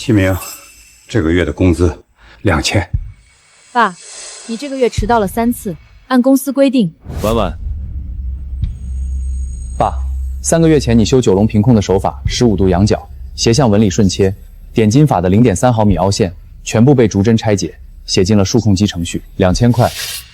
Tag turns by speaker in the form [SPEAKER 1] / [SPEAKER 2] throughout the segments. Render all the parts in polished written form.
[SPEAKER 1] 启明，这个月的工资2000。
[SPEAKER 2] 爸，你这个月迟到了3次，按公司规定。
[SPEAKER 3] 婉婉，爸，3个月前你修九龙平控的手法15度仰角，斜向纹理顺切，点金法的0.3毫米凹陷，全部被逐帧拆解，写进了数控机程序，2000块，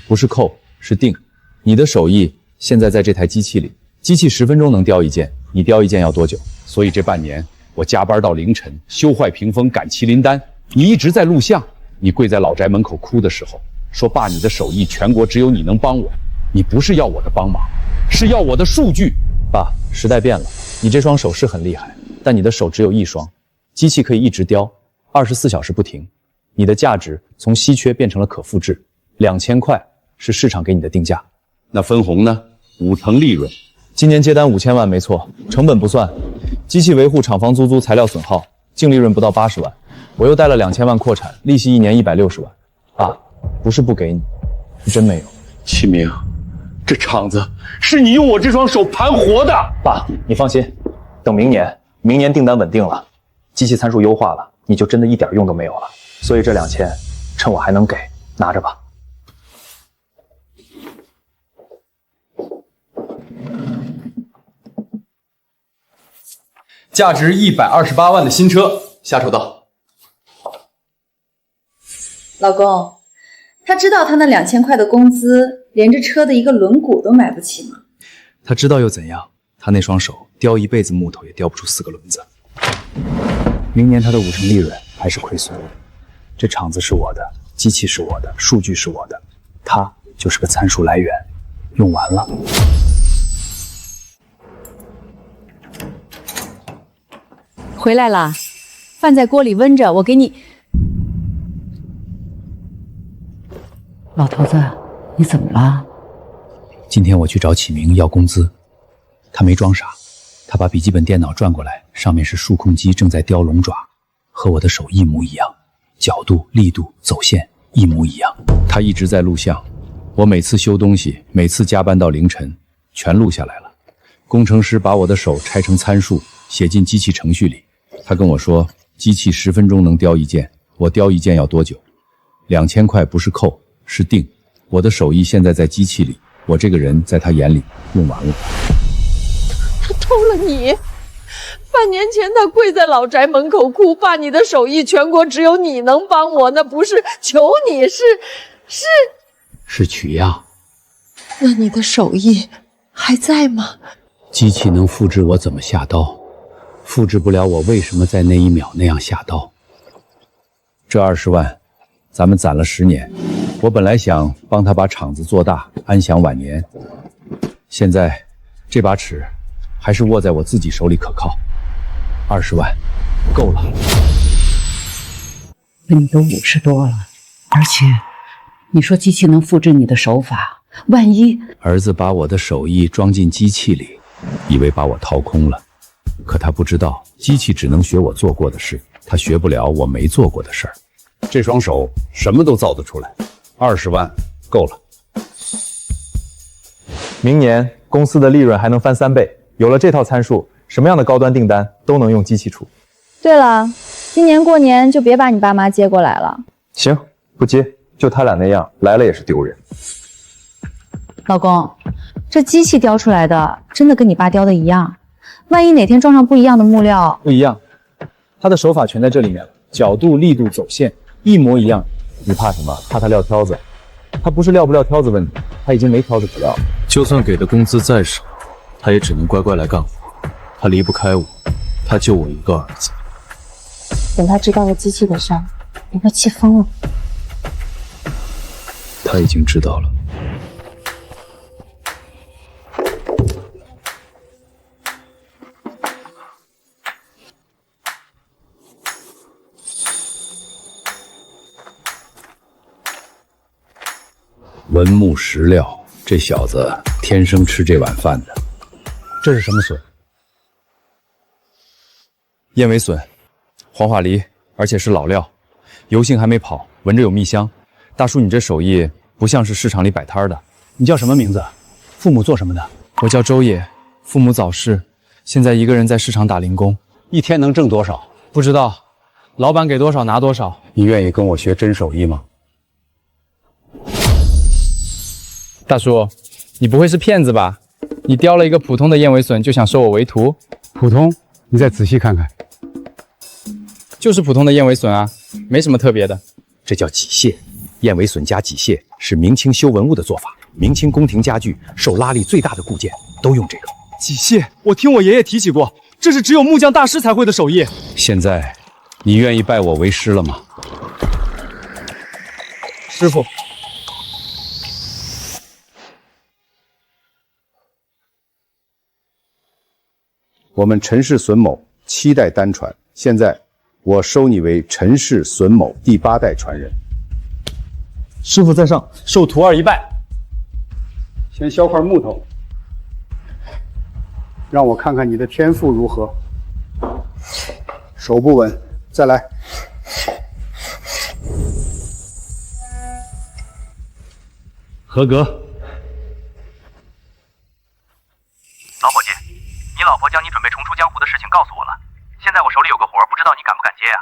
[SPEAKER 3] 不是扣是定。你的手艺现在在这台机器里，机器10分钟能雕一件，你雕一件要多久？所以这半年我加班到凌晨，修坏屏风赶麒麟丹，你一直在录像。你跪在老宅门口哭的时候，说爸，你的手艺全国只有你能帮我，你不是要我的帮忙，是要我的数据。爸，时代变了，你这双手是很厉害，但你的手只有一双，机器可以一直雕，24小时不停。你的价值从稀缺变成了可复制，2000块是市场给你的定价。
[SPEAKER 1] 那分红呢？5成利润。
[SPEAKER 3] 今年接单5000万没错，成本不算，机器维护、厂房租租、材料损耗，净利润不到80万。我又贷了2000万扩产，利息1年160万。爸，不是不给你，是真没有。
[SPEAKER 1] 启明，这厂子是你用我这双手盘活的。
[SPEAKER 3] 爸，你放心，等明年订单稳定了，机器参数优化了，你就真的一点用都没有了。所以这2000，趁我还能给，拿着吧。
[SPEAKER 4] 价值128万的新车下手到。
[SPEAKER 5] 老公，他知道他那2000块的工资，连这车的一个轮毂都买不起吗？
[SPEAKER 3] 他知道又怎样？他那双手雕一辈子木头也雕不出4个轮子。明年他的5成利润还是亏损。这厂子是我的，机器是我的，数据是我的，他就是个参数来源，用完了。
[SPEAKER 2] 回来啦，饭在锅里温着，我给你。
[SPEAKER 6] 老头子，你怎么了？
[SPEAKER 3] 今天我去找启明要工资，他没装傻，他把笔记本电脑转过来，上面是数控机正在雕龙爪，和我的手一模一样，角度、力度、走线一模一样。他一直在录像，我每次修东西，每次加班到凌晨，全录下来了。工程师把我的手拆成参数，写进机器程序里。他跟我说，机器10分钟能雕一件，我雕一件要多久？2000块不是扣，是定。我的手艺现在在机器里，我这个人在他眼里用完了。
[SPEAKER 7] 他偷了你！半年前他跪在老宅门口哭，爸，你的手艺全国只有你能帮我，那不是求你，
[SPEAKER 1] 是取样。
[SPEAKER 7] 那你的手艺还在吗？
[SPEAKER 1] 机器能复制我怎么下刀，复制不了我为什么在那一秒那样下刀。
[SPEAKER 3] 这20万，咱们攒了10年。我本来想帮他把厂子做大，安享晚年。现在这把尺还是握在我自己手里可靠。20万，够了。
[SPEAKER 6] 你都50多了，而且你说机器能复制你的手法，万一……
[SPEAKER 3] 儿子把我的手艺装进机器里，以为把我掏空了，可他不知道，机器只能学我做过的事，他学不了我没做过的事儿。
[SPEAKER 1] 这双手什么都造得出来，20万够了。
[SPEAKER 3] 明年公司的利润还能翻3倍，有了这套参数，什么样的高端订单都能用机器出。
[SPEAKER 8] 对了，今年过年就别把你爸妈接过来了。
[SPEAKER 3] 行，不接，就他俩那样，来了也是丢人。
[SPEAKER 8] 老公，这机器雕出来的真的跟你爸雕的一样，万一哪天撞上不一样的木料，
[SPEAKER 3] 不一样，他的手法全在这里面了，角度、力度、走线一模一样。你怕什么？怕他撂挑子？他不是撂不撂挑子问题，他已经没挑子可撂了。
[SPEAKER 4] 就算给的工资再少，他也只能乖乖来干活。他离不开我，他就我一个儿子。
[SPEAKER 8] 等他知道了机器的事儿，你会气疯了。
[SPEAKER 3] 他已经知道了。文木石料，这小子天生吃这碗饭的。
[SPEAKER 1] 这是什么笋？
[SPEAKER 3] 燕尾笋，黄花梨，而且是老料，油性还没跑，闻着有蜜香。大叔，你这手艺不像是市场里摆摊的。
[SPEAKER 1] 你叫什么名字？父母做什么的？
[SPEAKER 3] 我叫周野，父母早逝，现在一个人在市场打零工。
[SPEAKER 1] 一天能挣多少？
[SPEAKER 3] 不知道，老板给多少拿多少。
[SPEAKER 1] 你愿意跟我学真手艺吗？
[SPEAKER 3] 大叔，你不会是骗子吧？你雕了一个普通的燕尾隼就想收我为徒？
[SPEAKER 1] 普通？你再仔细看看，
[SPEAKER 3] 就是普通的燕尾隼啊，没什么特别的。
[SPEAKER 9] 这叫几蟹，燕尾隼加几蟹是明清修文物的做法。明清宫廷家具受拉力最大的固件都用这个。
[SPEAKER 3] 几蟹，我听我爷爷提起过，这是只有木匠大师才会的手艺。
[SPEAKER 1] 现在你愿意拜我为师了吗？
[SPEAKER 3] 师傅，
[SPEAKER 9] 我们陈氏榫某7代单传，现在我收你为陈氏榫某第8代传人。
[SPEAKER 3] 师傅在上，受徒儿一拜。
[SPEAKER 10] 先削块木头，让我看看你的天赋如何。手不稳，再来。
[SPEAKER 1] 合格。
[SPEAKER 11] 老伙计，你老婆将你准备重出江湖的事情告诉我了，现在我手里有个活，不知道你敢不敢接呀？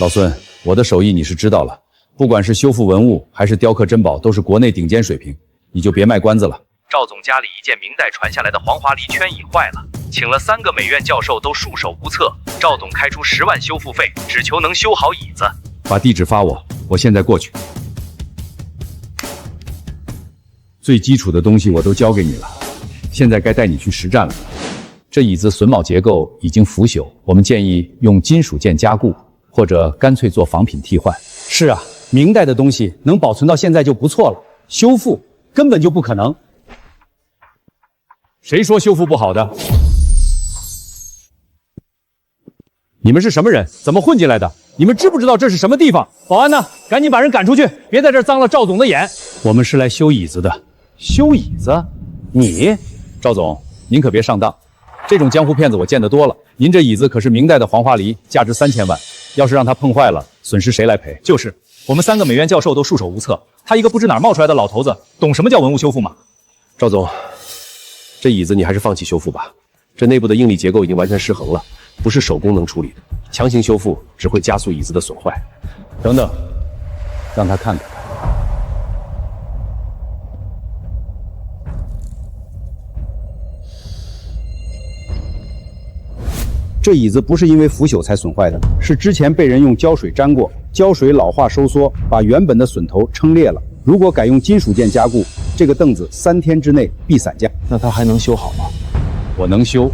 [SPEAKER 1] 老孙，我的手艺你是知道了，不管是修复文物还是雕刻珍宝，都是国内顶尖水平，你就别卖关子了。
[SPEAKER 11] 赵总家里一件明代传下来的黄花梨圈椅坏了，请了3个美院教授都束手无策。赵总开出10万修复费，只求能修好椅子。
[SPEAKER 1] 把地址发我，我现在过去。最基础的东西我都教给你了，现在该带你去实战了。这椅子榫卯结构已经腐朽，我们建议用金属件加固，或者干脆做仿品替换。
[SPEAKER 3] 是啊，明代的东西能保存到现在就不错了，修复根本就不可能。
[SPEAKER 1] 谁说修复不好的？你们是什么人？怎么混进来的？你们知不知道这是什么地方？
[SPEAKER 3] 保安呢？赶紧把人赶出去，别在这儿脏了赵总的眼。
[SPEAKER 1] 我们是来修椅子的。
[SPEAKER 3] 修椅子？你？
[SPEAKER 1] 赵总，您可别上当，这种江湖骗子我见得多了。您这椅子可是明代的黄花梨，价值3000万，要是让它碰坏了，损失谁来赔？
[SPEAKER 3] 就是，我们3个美院教授都束手无策，他一个不知哪儿冒出来的老头子，懂什么叫文物修复吗？
[SPEAKER 4] 赵总，这椅子你还是放弃修复吧，这内部的应力结构已经完全失衡了，不是手工能处理的，强行修复只会加速椅子的损坏。
[SPEAKER 1] 等等，让他看看。
[SPEAKER 9] 这椅子不是因为腐朽才损坏的，是之前被人用胶水粘过，胶水老化收缩，把原本的榫头撑裂了。如果改用金属件加固，这个凳子3天之内必散架。
[SPEAKER 3] 那它还能修好吗？
[SPEAKER 1] 我能修，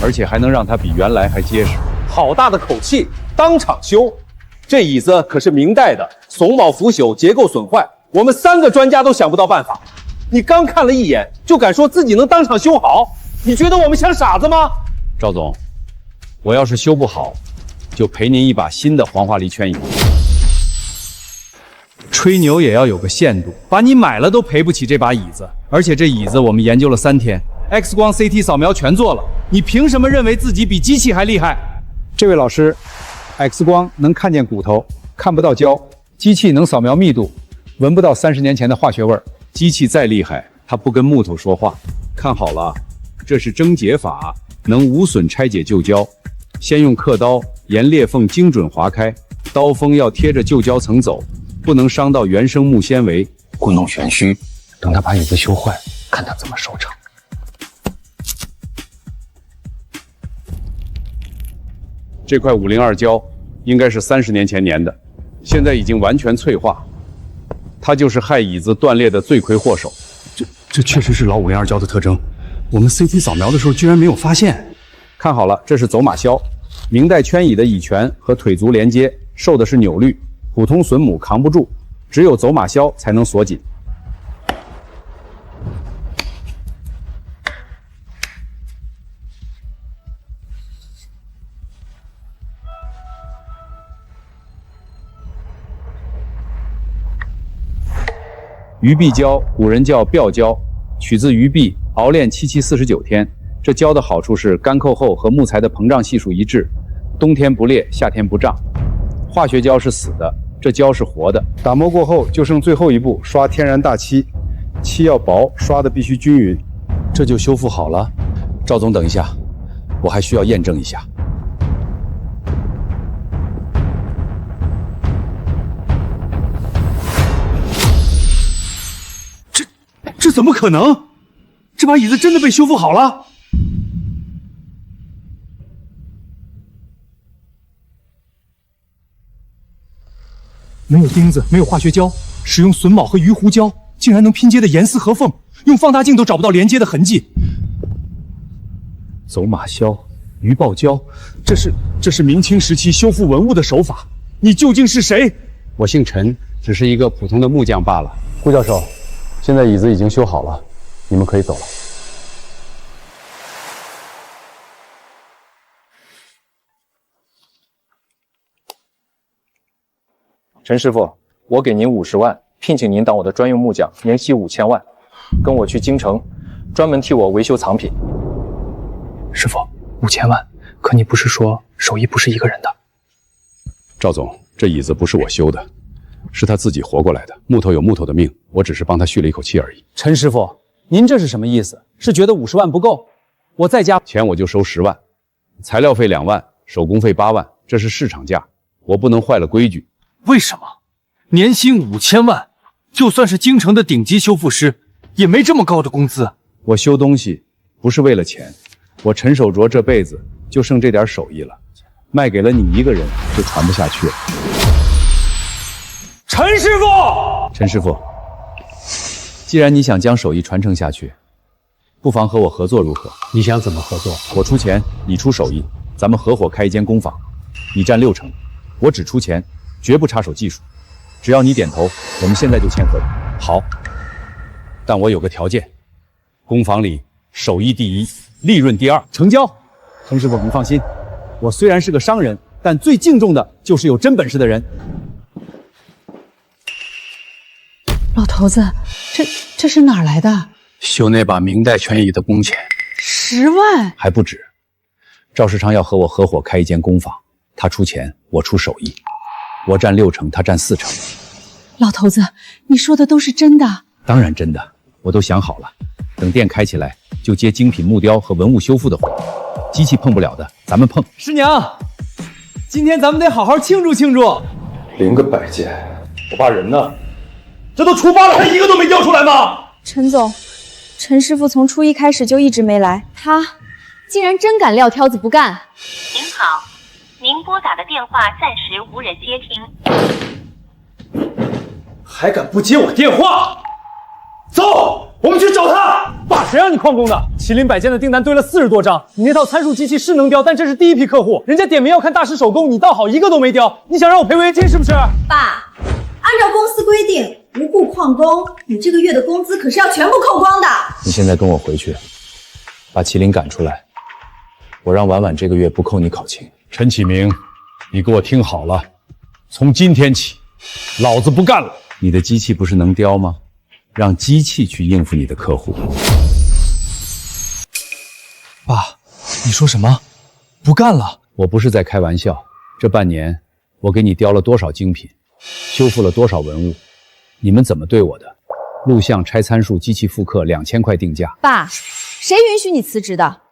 [SPEAKER 1] 而且还能让它比原来还结实。
[SPEAKER 12] 好大的口气，当场修！这椅子可是明代的，榫卯腐朽，结构损坏，我们3个专家都想不到办法。你刚看了一眼，就敢说自己能当场修好？你觉得我们像傻子吗？
[SPEAKER 1] 赵总，我要是修不好，就赔您一把新的黄花梨圈椅。
[SPEAKER 3] 吹牛也要有个限度，把你买了都赔不起这把椅子。而且这椅子我们研究了3天，X 光、CT 扫描全做了，你凭什么认为自己比机器还厉害？
[SPEAKER 9] 这位老师 ，X 光能看见骨头，看不到胶；机器能扫描密度，闻不到30年前的化学味儿。
[SPEAKER 1] 机器再厉害，它不跟木头说话。看好了，这是蒸解法，能无损拆解旧胶。先用刻刀沿裂缝精准划开，刀锋要贴着旧胶层走，不能伤到原生木纤维。
[SPEAKER 9] 故弄玄虚，等他把椅子修坏，看他怎么收场。
[SPEAKER 1] 这块502胶应该是30年前粘的，现在已经完全脆化，它就是害椅子断裂的罪魁祸首。
[SPEAKER 10] 这确实是老502胶的特征，我们 CT 扫描的时候居然没有发现。
[SPEAKER 9] 看好了，这是走马销，明代圈椅的椅拳和腿足连接受的是扭律，普通榫母扛不住，只有走马销才能锁紧。鱼壁胶，古人叫镳胶，取自鱼壁，熬炼7期49天。这胶的好处是干扣后和木材的膨胀系数一致，冬天不裂，夏天不胀。化学胶是死的，这胶是活的。打磨过后就剩最后一步，刷天然大漆，漆要薄，刷的必须均匀，
[SPEAKER 1] 这就修复好了。赵总，等一下，我还需要验证一下。
[SPEAKER 12] 怎么可能？这把椅子真的被修复好了？没有钉子，没有化学胶，使用榫卯和鱼糊胶，竟然能拼接的严丝合缝，用放大镜都找不到连接的痕迹。走马销、鱼爆胶，这是明清时期修复文物的手法。你究竟是谁？
[SPEAKER 1] 我姓陈，只是一个普通的木匠罢了。
[SPEAKER 3] 顾教授，现在椅子已经修好了，你们可以走了。陈师傅，我给您50万，聘请您当我的专用木匠，年薪5000万，跟我去京城，专门替我维修藏品。
[SPEAKER 13] 师傅，5000万，可你不是说手艺不是一个人的？
[SPEAKER 1] 赵总，这椅子不是我修的，是他自己活过来的。木头有木头的命，我只是帮他续了一口气而已。
[SPEAKER 3] 陈师傅，您这是什么意思？是觉得50万不够？我再加
[SPEAKER 1] 钱我就收10万，材料费2万，手工费8万，这是市场价，我不能坏了规矩。
[SPEAKER 12] 为什么？年薪5000万，就算是京城的顶级修复师，也没这么高的工资。
[SPEAKER 1] 我修东西不是为了钱，我陈守卓这辈子就剩这点手艺了，卖给了你一个人就传不下去了。
[SPEAKER 12] 陈师傅，
[SPEAKER 3] 陈师傅，既然你想将手艺传承下去，不妨和我合作如何？
[SPEAKER 10] 你想怎么合作？
[SPEAKER 3] 我出钱，你出手艺，咱们合伙开一间工坊，你占60%，我只出钱，绝不插手技术。只要你点头，我们现在就签合同。
[SPEAKER 1] 好，但我有个条件，工坊里手艺第一，利润第2，
[SPEAKER 3] 成交。陈师傅，您放心，我虽然是个商人，但最敬重的就是有真本事的人。
[SPEAKER 6] 老头子，这是哪儿来的？
[SPEAKER 10] 修那把明代全椅的工钱
[SPEAKER 6] 10万
[SPEAKER 3] 还不止。赵世昌要和我合伙开一间工坊，他出钱，我出手艺，我占60%，他占40%。
[SPEAKER 6] 老头子，你说的都是真的？
[SPEAKER 3] 当然真的，我都想好了，等店开起来就接精品木雕和文物修复的活，机器碰不了的咱们碰。
[SPEAKER 12] 师娘，今天咱们得好好庆祝庆祝。临个摆件，我爸人呢？这都初8了，还一个都没雕出来吗？
[SPEAKER 2] 陈总，陈师傅从初1开始就一直没来，他竟然真敢撂挑子不干。
[SPEAKER 14] 您好，您拨打的电话暂时无人接听。
[SPEAKER 12] 还敢不接我电话？走，我们去找他！爸，谁让你旷工的？麒麟摆件的订单堆了40多张，你那套参数机器是能雕，但这是第一批客户，人家点名要看大师手工，你倒好一个都没雕，你想让我赔违约金是不是？
[SPEAKER 5] 爸，按照公司规定，无故旷工，你这个月的工资可是要全部扣光的。
[SPEAKER 3] 你现在跟我回去，把麒麟赶出来，我让婉婉这个月不扣你考勤。
[SPEAKER 1] 陈启明，你给我听好了，从今天起，老子不干了。
[SPEAKER 3] 你的机器不是能雕吗？让机器去应付你的客户。
[SPEAKER 12] 爸，你说什么？不干了？
[SPEAKER 3] 我不是在开玩笑，这半年我给你雕了多少精品，修复了多少文物，你们怎么对我的？录像、拆参数、机器复刻，2000块定价。
[SPEAKER 2] 爸，谁允许你辞职的？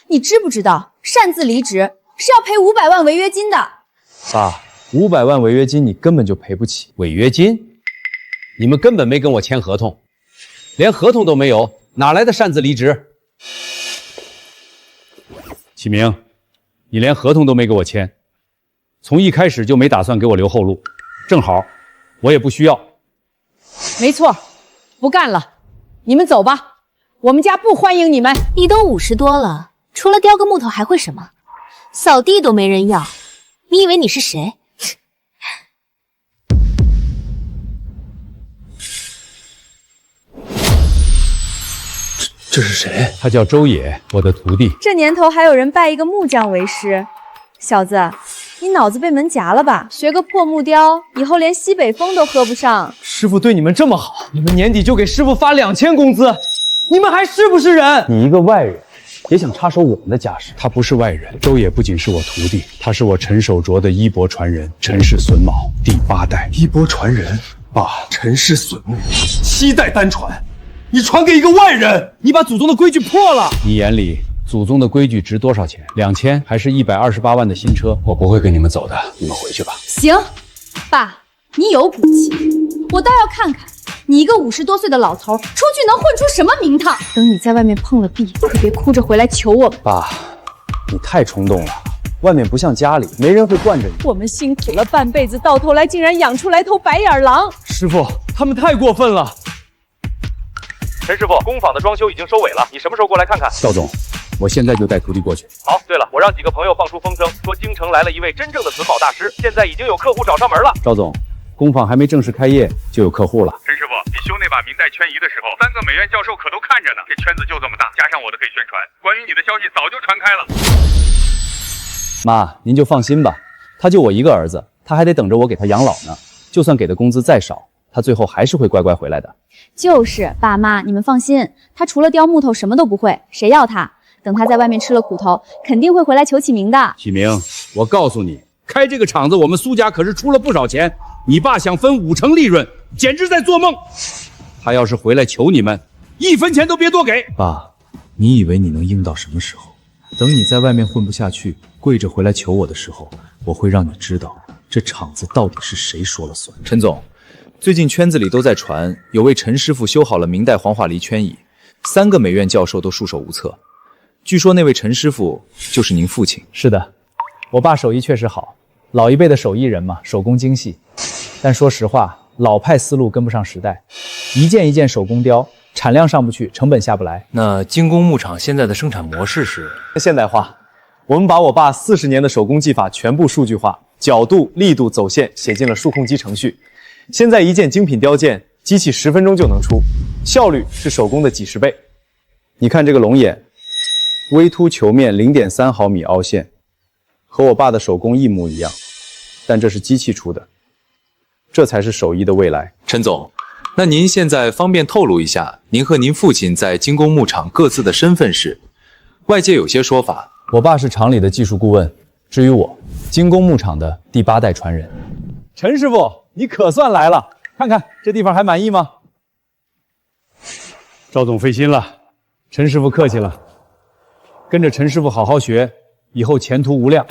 [SPEAKER 2] 你知不知道擅自离职是要赔500万违约金的？
[SPEAKER 3] 爸，500万违约金你根本就赔不起。
[SPEAKER 1] 违约金？你们根本没跟我签合同，连合同都没有，哪来的擅自离职？启明，你连合同都没给我签，从一开始就没打算给我留后路，正好我也不需要。
[SPEAKER 2] 没错，不干了，你们走吧，我们家不欢迎你们。
[SPEAKER 14] 你都50多了，除了雕个木头还会什么？扫地都没人要，你以为你是谁？
[SPEAKER 12] 这是谁？
[SPEAKER 1] 他叫周野，我的徒弟。
[SPEAKER 2] 这年头还有人拜一个木匠为师，小子，你脑子被门夹了吧？学个破木雕，以后连西北风都喝不上。
[SPEAKER 12] 师傅对你们这么好，你们年底就给师傅发2000工资，你们还是不是人？
[SPEAKER 3] 你一个外人，也想插手我们的家事？
[SPEAKER 1] 他不是外人，周野不仅是我徒弟，他是我陈守卓的衣钵传人，陈氏榫卯第8代。
[SPEAKER 12] 衣钵传人，爸，陈氏榫木7代单传。你传给一个外人，你把祖宗的规矩破了。
[SPEAKER 1] 你眼里祖宗的规矩值多少钱？2000还是128万的新车？我不会跟你们走的，你们回去吧。
[SPEAKER 2] 行，爸，你有骨气，我倒要看看你一个50多岁的老头，出去能混出什么名堂？等你在外面碰了壁，可别哭着回来求我们。
[SPEAKER 3] 爸，你太冲动了，外面不像家里，没人会惯着你。
[SPEAKER 2] 我们辛苦了半辈子，到头来竟然养出来头白眼狼。
[SPEAKER 3] 师傅，他们太过分了。
[SPEAKER 11] 陈师傅，工坊的装修已经收尾了，你什么时候过来看看？
[SPEAKER 1] 赵总，我现在就带徒弟过去。
[SPEAKER 11] 好，对了，我让几个朋友放出风声，说京城来了一位真正的存宝大师，现在已经有客户找上门了。
[SPEAKER 1] 赵总，工坊还没正式开业就有客户了。
[SPEAKER 15] 陈师傅，你修那把明代圈仪的时候，3个美院教授可都看着呢。这圈子就这么大，加上我的可以宣传，关于你的消息早就传开了。
[SPEAKER 3] 妈，您就放心吧，他就我一个儿子，他还得等着我给他养老呢。就算给的工资再少，他最后还是会乖乖回来的。
[SPEAKER 2] 就是爸妈，你们放心，他除了雕木头什么都不会，谁要他？等他在外面吃了苦头，肯定会回来求启明的。
[SPEAKER 1] 启明，我告诉你，开这个厂子，我们苏家可是出了不少钱。你爸想分5成利润，简直在做梦。他要是回来求你们，1分钱都别多给。
[SPEAKER 3] 爸，你以为你能硬到什么时候？等你在外面混不下去，跪着回来求我的时候，我会让你知道这厂子到底是谁说了算。陈总，最近圈子里都在传，有位陈师傅修好了明代黄花梨圈椅，3个美院教授都束手无策。据说那位陈师傅就是您父亲。是的，我爸手艺确实好，老一辈的手艺人嘛，手工精细。但说实话，老派思路跟不上时代，一件一件手工雕，产量上不去，成本下不来。
[SPEAKER 13] 那精工牧场现在的生产模式是
[SPEAKER 3] 现代化，我们把我爸40年的手工技法全部数据化，角度、力度、走线写进了数控机程序。现在一件精品雕件，机器10分钟就能出，效率是手工的几10倍。你看这个龙眼，微凸球面0.3毫米凹陷，和我爸的手工一模一样，但这是机器出的，这才是手艺的未来。陈总，那您现在方便透露一下，您和您父亲在精工牧场各自的身份是？外界有些说法，我爸是厂里的技术顾问，至于我，精工牧场的第8代传人。陈师傅，你可算来了，看看这地方还满意吗？
[SPEAKER 1] 赵总费心了。
[SPEAKER 3] 陈师傅客气了，跟着陈师傅好好学，以后前途无量。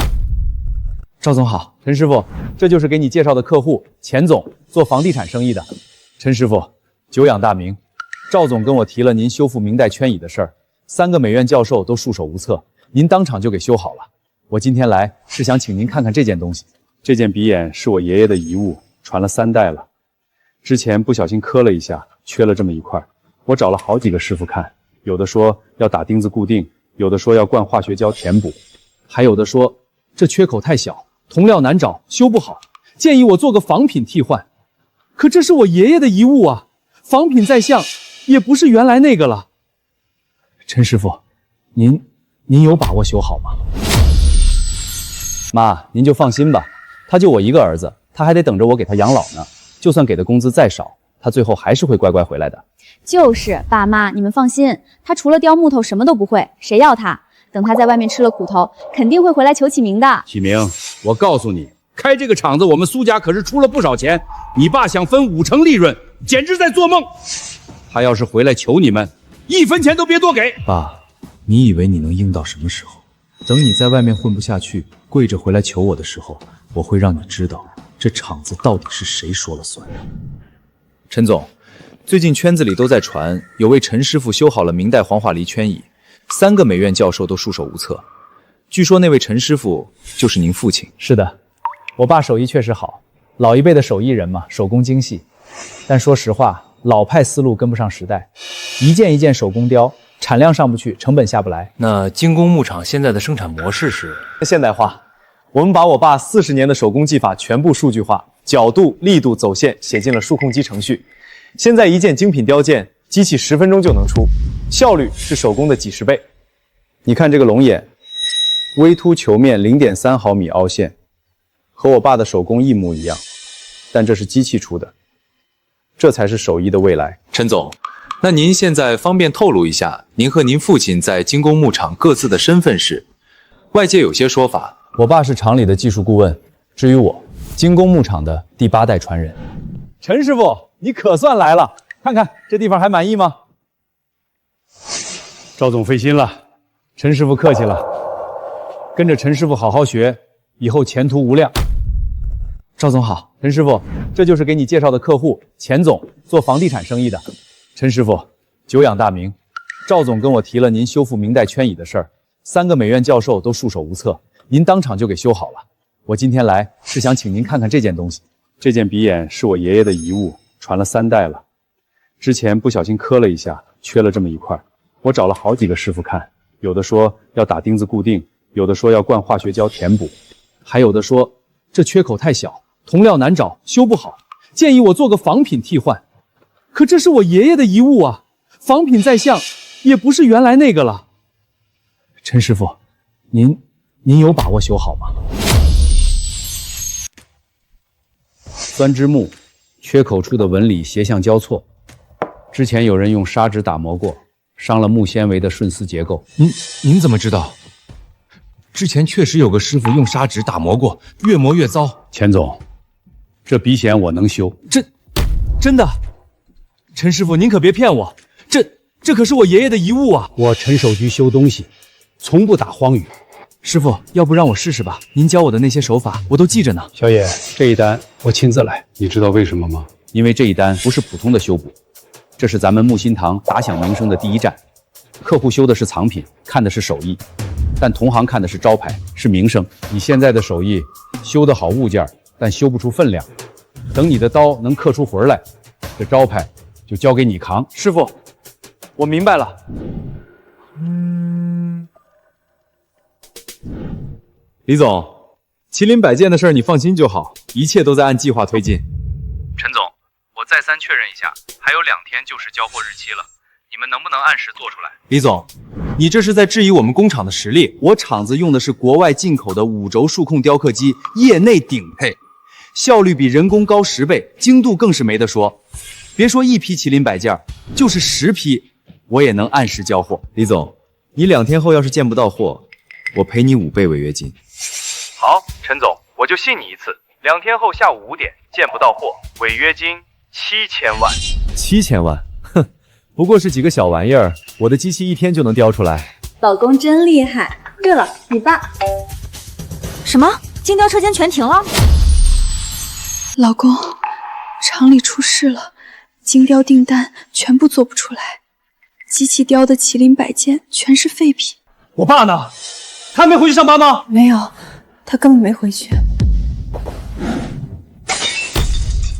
[SPEAKER 3] 赵总好，陈师傅，这就是给你介绍的客户，钱总，做房地产生意的。陈师傅，久仰大名。赵总跟我提了您修复明代圈椅的事儿，3个美院教授都束手无策，您当场就给修好了。我今天来是想请您看看这件东西。这件鼻眼是我爷爷的遗物，传了3代了。之前不小心磕了一下，缺了这么一块，我找了好几个师傅看，有的说要打钉子固定，有的说要灌化学胶填补，还有的说这缺口太小，铜料难找，修不好，建议我做个仿品替换。可这是我爷爷的遗物啊，仿品再像，也不是原来那个了。陈师傅，您有把握修好吗？妈，您就放心吧，他就我一个儿子，他还得等着我给他养老呢。就算给的工资再少，他最后还是会乖乖回来的。
[SPEAKER 2] 就是爸妈，你们放心，他除了雕木头什么都不会，谁要他？等他在外面吃了苦头，肯定会回来求启明的。
[SPEAKER 1] 启明，我告诉你，开这个厂子，我们苏家可是出了不少钱。你爸想分5成利润，简直在做梦。他要是回来求你们，1分钱都别多给。
[SPEAKER 3] 爸，你以为你能硬到什么时候？等你在外面混不下去，跪着回来求我的时候，我会让你知道这厂子到底是谁说了算。陈总，最近圈子里都在传，有位陈师傅修好了明代黄花梨圈椅，3个美院教授都束手无策。据说那位陈师傅就是您父亲。是的，我爸手艺确实好，老一辈的手艺人嘛，手工精细。但说实话，老派思路跟不上时代，一件一件手工雕，产量上不去，成本下不来。
[SPEAKER 13] 那精工牧场现在的生产模式是
[SPEAKER 3] 现代化，我们把我爸40年的手工技法全部数据化，角度、力度、走线写进了数控机程序。现在一件精品雕件，机器10分钟就能出，效率是手工的几10倍。你看这个龙眼，微凸球面0.3毫米凹陷，和我爸的手工一模一样，但这是机器出的，这才是手艺的未来。陈总，那您现在方便透露一下，您和您父亲在精工牧场各自的身份是？外界有些说法，我爸是厂里的技术顾问，至于我，精工牧场的第8代传人。陈师傅，你可算来了，看看这地方还满意吗？
[SPEAKER 1] 赵总费心了。
[SPEAKER 3] 陈师傅客气了，跟着陈师傅好好学，以后前途无量。赵总好，陈师傅，这就是给你介绍的客户，钱总，做房地产生意的。陈师傅，久仰大名。赵总跟我提了您修复明代圈椅的事儿，3个美院教授都束手无策，您当场就给修好了。我今天来是想请您看看这件东西。
[SPEAKER 1] 这件鼻眼是我爷爷的遗物，传了3代了。之前不小心磕了一下，缺了这么一块。我找了好几个师傅看，有的说要打钉子固定，有的说要灌化学胶填补，还有的说这缺口太小，铜料难找，修不好，建议我做个仿品替换。可这是我爷爷的遗物啊，仿品再像也不是原来那个了。陈师傅，您有把握修好吗？酸枝木，缺口处的纹理斜向交错，之前有人用砂纸打磨过，伤了木纤维的顺丝结构。
[SPEAKER 3] 您怎么知道？之前确实有个师傅用砂纸打磨过，越磨越糟。
[SPEAKER 1] 钱总，这鼻弦我能修。
[SPEAKER 3] 真的？陈师傅，您可别骗我，这可是我爷爷的遗物啊！
[SPEAKER 1] 我陈守居修东西，从不打荒语。
[SPEAKER 3] 师傅，要不让我试试吧？您教我的那些手法，我都记着呢。
[SPEAKER 1] 小野，这一单我亲自来，你知道为什么吗？因为这一单不是普通的修补，这是咱们木心堂打响名声的第一站。客户修的是藏品，看的是手艺，但同行看的是招牌，是名声。你现在的手艺，修得好物件，但修不出分量。等你的刀能刻出魂来，这招牌就交给你扛。
[SPEAKER 3] 师傅，我明白了。李总，麒麟摆件的事儿你放心就好，一切都在按计划推进。
[SPEAKER 11] 陈总，我再三确认一下，还有2天就是交货日期了，你们能不能按时做出来？
[SPEAKER 3] 李总，你这是在质疑我们工厂的实力。我厂子用的是国外进口的5轴数控雕刻机，业内顶配，效率比人工高10倍，精度更是没得说。别说1批麒麟摆件，就是10批，我也能按时交货。李总，你2天后要是见不到货，我赔你5倍违约金。
[SPEAKER 11] 好，陈总，我就信你一次。2天后下午5点见不到货，违约金7000万。
[SPEAKER 3] 7000万？哼，不过是几个小玩意儿，我的机器1天就能雕出来。
[SPEAKER 5] 老公真厉害。对了，你爸。
[SPEAKER 2] 什么？精雕车间全停了？
[SPEAKER 16] 老公，厂里出事了，精雕订单全部做不出来，机器雕的麒麟摆件全是废品。
[SPEAKER 12] 我爸呢？他没回去上班吗？
[SPEAKER 16] 没有，他根本没回去。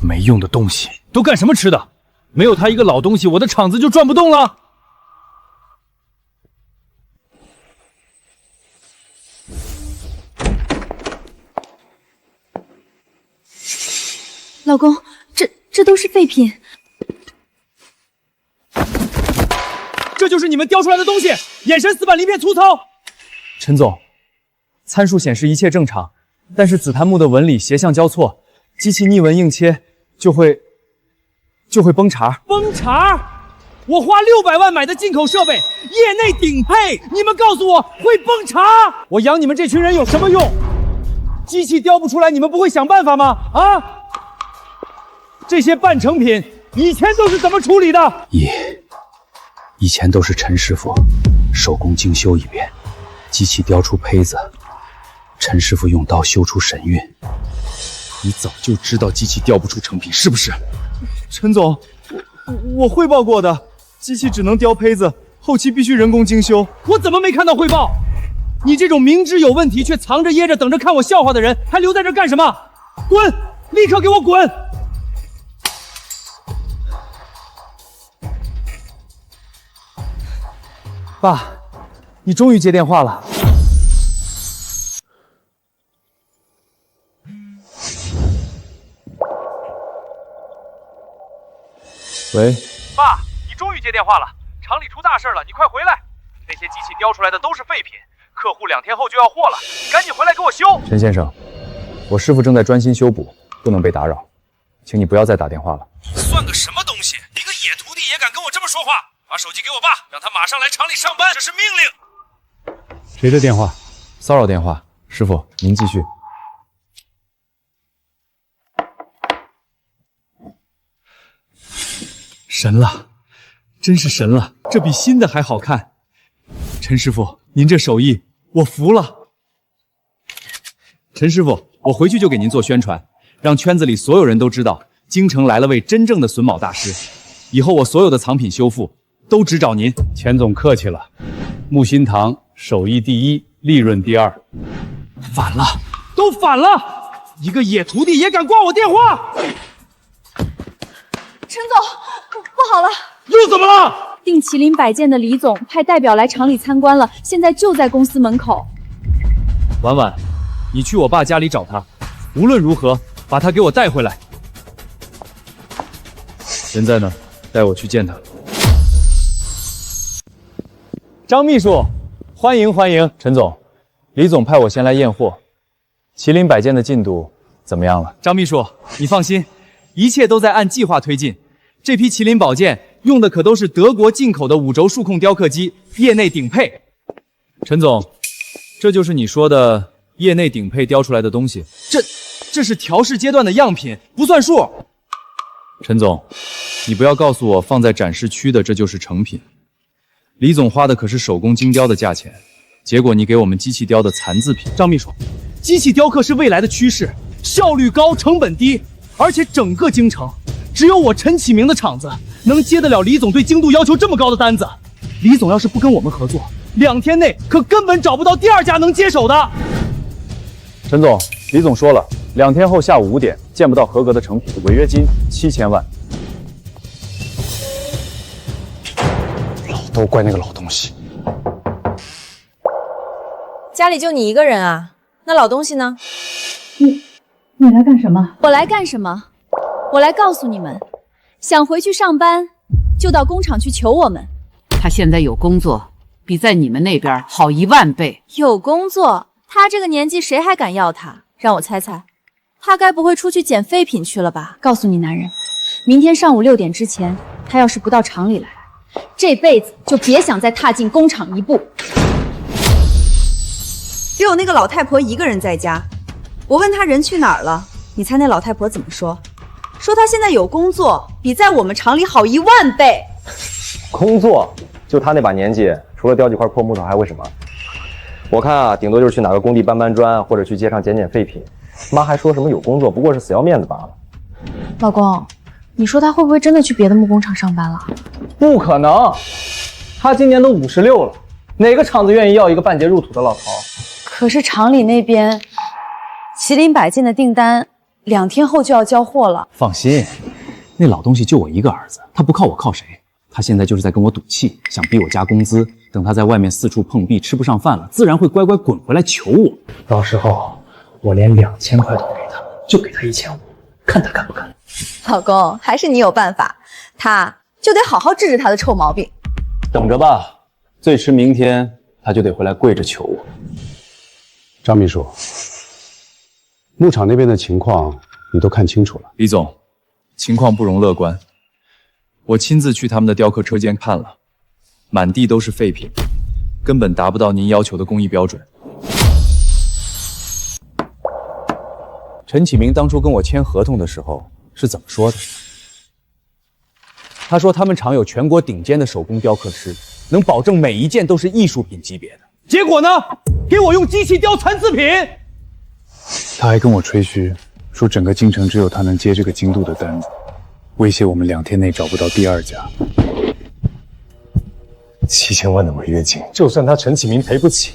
[SPEAKER 3] 没用的东西，都干什么吃的？没有他一个老东西，我的厂子就转不动了。
[SPEAKER 16] 老公，这都是废品。
[SPEAKER 3] 这就是你们雕出来的东西，眼神死板，鳞片粗糙。陈总，参数显示一切正常，但是紫檀木的纹理斜向交错，机器逆纹硬切就会崩茬。崩茬？我花600万买的进口设备，业内顶配，你们告诉我会崩茬？我养你们这群人有什么用？机器雕不出来，你们不会想办法吗？啊？这些半成品以前都是怎么处理的？
[SPEAKER 1] 以前都是陈师傅手工精修一遍，机器雕出胚子，陈师傅用刀修出神韵。你早就知道机器雕不出成品，是不是？
[SPEAKER 3] 陈总，我汇报过的，机器只能雕胚子，后期必须人工精修。我怎么没看到汇报？你这种明知有问题却藏着掖着等着看我笑话的人，还留在这干什么？滚！立刻给我滚！爸，你终于接电话了。喂，
[SPEAKER 11] 爸，你终于接电话了，厂里出大事了，你快回来！那些机器雕出来的都是废品，客户2天后就要货了，你赶紧回来给我修。
[SPEAKER 3] 陈先生，我师傅正在专心修补，不能被打扰，请你不要再打电话了。
[SPEAKER 11] 算个什么东西？一个野徒弟也敢跟我这么说话？把手机给我爸，让他马上来厂里上班，这是命令。
[SPEAKER 1] 谁的电话？
[SPEAKER 3] 骚扰电话。师傅，您继续。神了，真是神了，这比新的还好看。陈师傅，您这手艺，我服了。陈师傅，我回去就给您做宣传，
[SPEAKER 9] 让圈子里所有人都知道，京城来了位真正的榫卯大师。以后我所有的藏品修复都只找您。
[SPEAKER 1] 钱总客气了，木心堂手艺第一，利润第二。
[SPEAKER 9] 反了，都反了！一个野徒弟也敢挂我电话！
[SPEAKER 2] 陈总，不好了！
[SPEAKER 9] 又怎么了？
[SPEAKER 2] 订麒麟摆件的李总派代表来厂里参观了，现在就在公司门口。
[SPEAKER 9] 婉婉，你去我爸家里找他，无论如何把他给我带回来。人在呢，带我去见他。张秘书，欢迎欢迎。陈总，李总派我先来验货，麒麟摆件的进度怎么样了？张秘书，你放心，一切都在按计划推进。这批麒麟宝剑用的可都是德国进口的5轴数控雕刻机，业内顶配。陈总，这就是你说的业内顶配雕出来的东西？这是调试阶段的样品，不算数。陈总，你不要告诉我放在展示区的这就是成品。李总花的可是手工精雕的价钱，结果你给我们机器雕的残字品。张秘书，机器雕刻是未来的趋势，效率高，成本低，而且整个京城只有我陈启明的厂子能接得了李总对精度要求这么高的单子。李总要是不跟我们合作，2天内可根本找不到第2家能接手的。陈总，李总说了，2天后下午5点见不到合格的成品，违约金7000万。
[SPEAKER 10] 都怪那个老东西。
[SPEAKER 2] 家里就你一个人啊？那老东西呢？
[SPEAKER 8] 你来干什么？
[SPEAKER 2] 我来干什么？我来告诉你们，想回去上班，就到工厂去求我们。
[SPEAKER 6] 他现在有工作，比在你们那边好10000倍。
[SPEAKER 2] 有工作？他这个年纪谁还敢要他？让我猜猜，他该不会出去捡废品去了吧？告诉你男人，明天上午6点之前，他要是不到厂里来，这辈子就别想再踏进工厂一步。
[SPEAKER 17] 只有那个老太婆一个人在家。我问她人去哪儿了，你猜那老太婆怎么说？说她现在有工作，比在我们厂里好10000倍。
[SPEAKER 18] 工作？就她那把年纪，除了雕几块破木头还会什么？我看啊，顶多就是去哪个工地搬搬砖，或者去街上捡捡废品。妈还说什么有工作，不过是死要面子罢了。
[SPEAKER 8] 老公，你说他会不会真的去别的木工厂上班了？
[SPEAKER 12] 不可能，他今年都56了，哪个厂子愿意要一个半截入土的老头？
[SPEAKER 5] 可是厂里那边麒麟摆件的订单2天后就要交货了。
[SPEAKER 3] 放心，那老东西就我一个儿子，他不靠我靠谁？他现在就是在跟我赌气，想逼我加工资。等他在外面四处碰壁，吃不上饭了，自然会乖乖滚回来求我。
[SPEAKER 13] 到时候我连2000块都不给他，就给他1500，看他干不干。
[SPEAKER 5] 老公，还是你有办法，他就得好好治治他的臭毛病。
[SPEAKER 3] 等着吧，最迟明天他就得回来跪着求我。
[SPEAKER 10] 张秘书，牧场那边的情况你都看清楚了？
[SPEAKER 9] 李总，情况不容乐观。我亲自去他们的雕刻车间看了，满地都是废品，根本达不到您要求的工艺标准。陈启明当初跟我签合同的时候是怎么说的？他说他们厂有全国顶尖的手工雕刻师，能保证每一件都是艺术品级别的。结果呢，给我用机器雕残次品。
[SPEAKER 1] 他还跟我吹嘘，说整个京城只有他能接这个精度的单子，威胁我们2天内找不到第2家。
[SPEAKER 18] 7000万的违约金，就算他陈启明赔不起，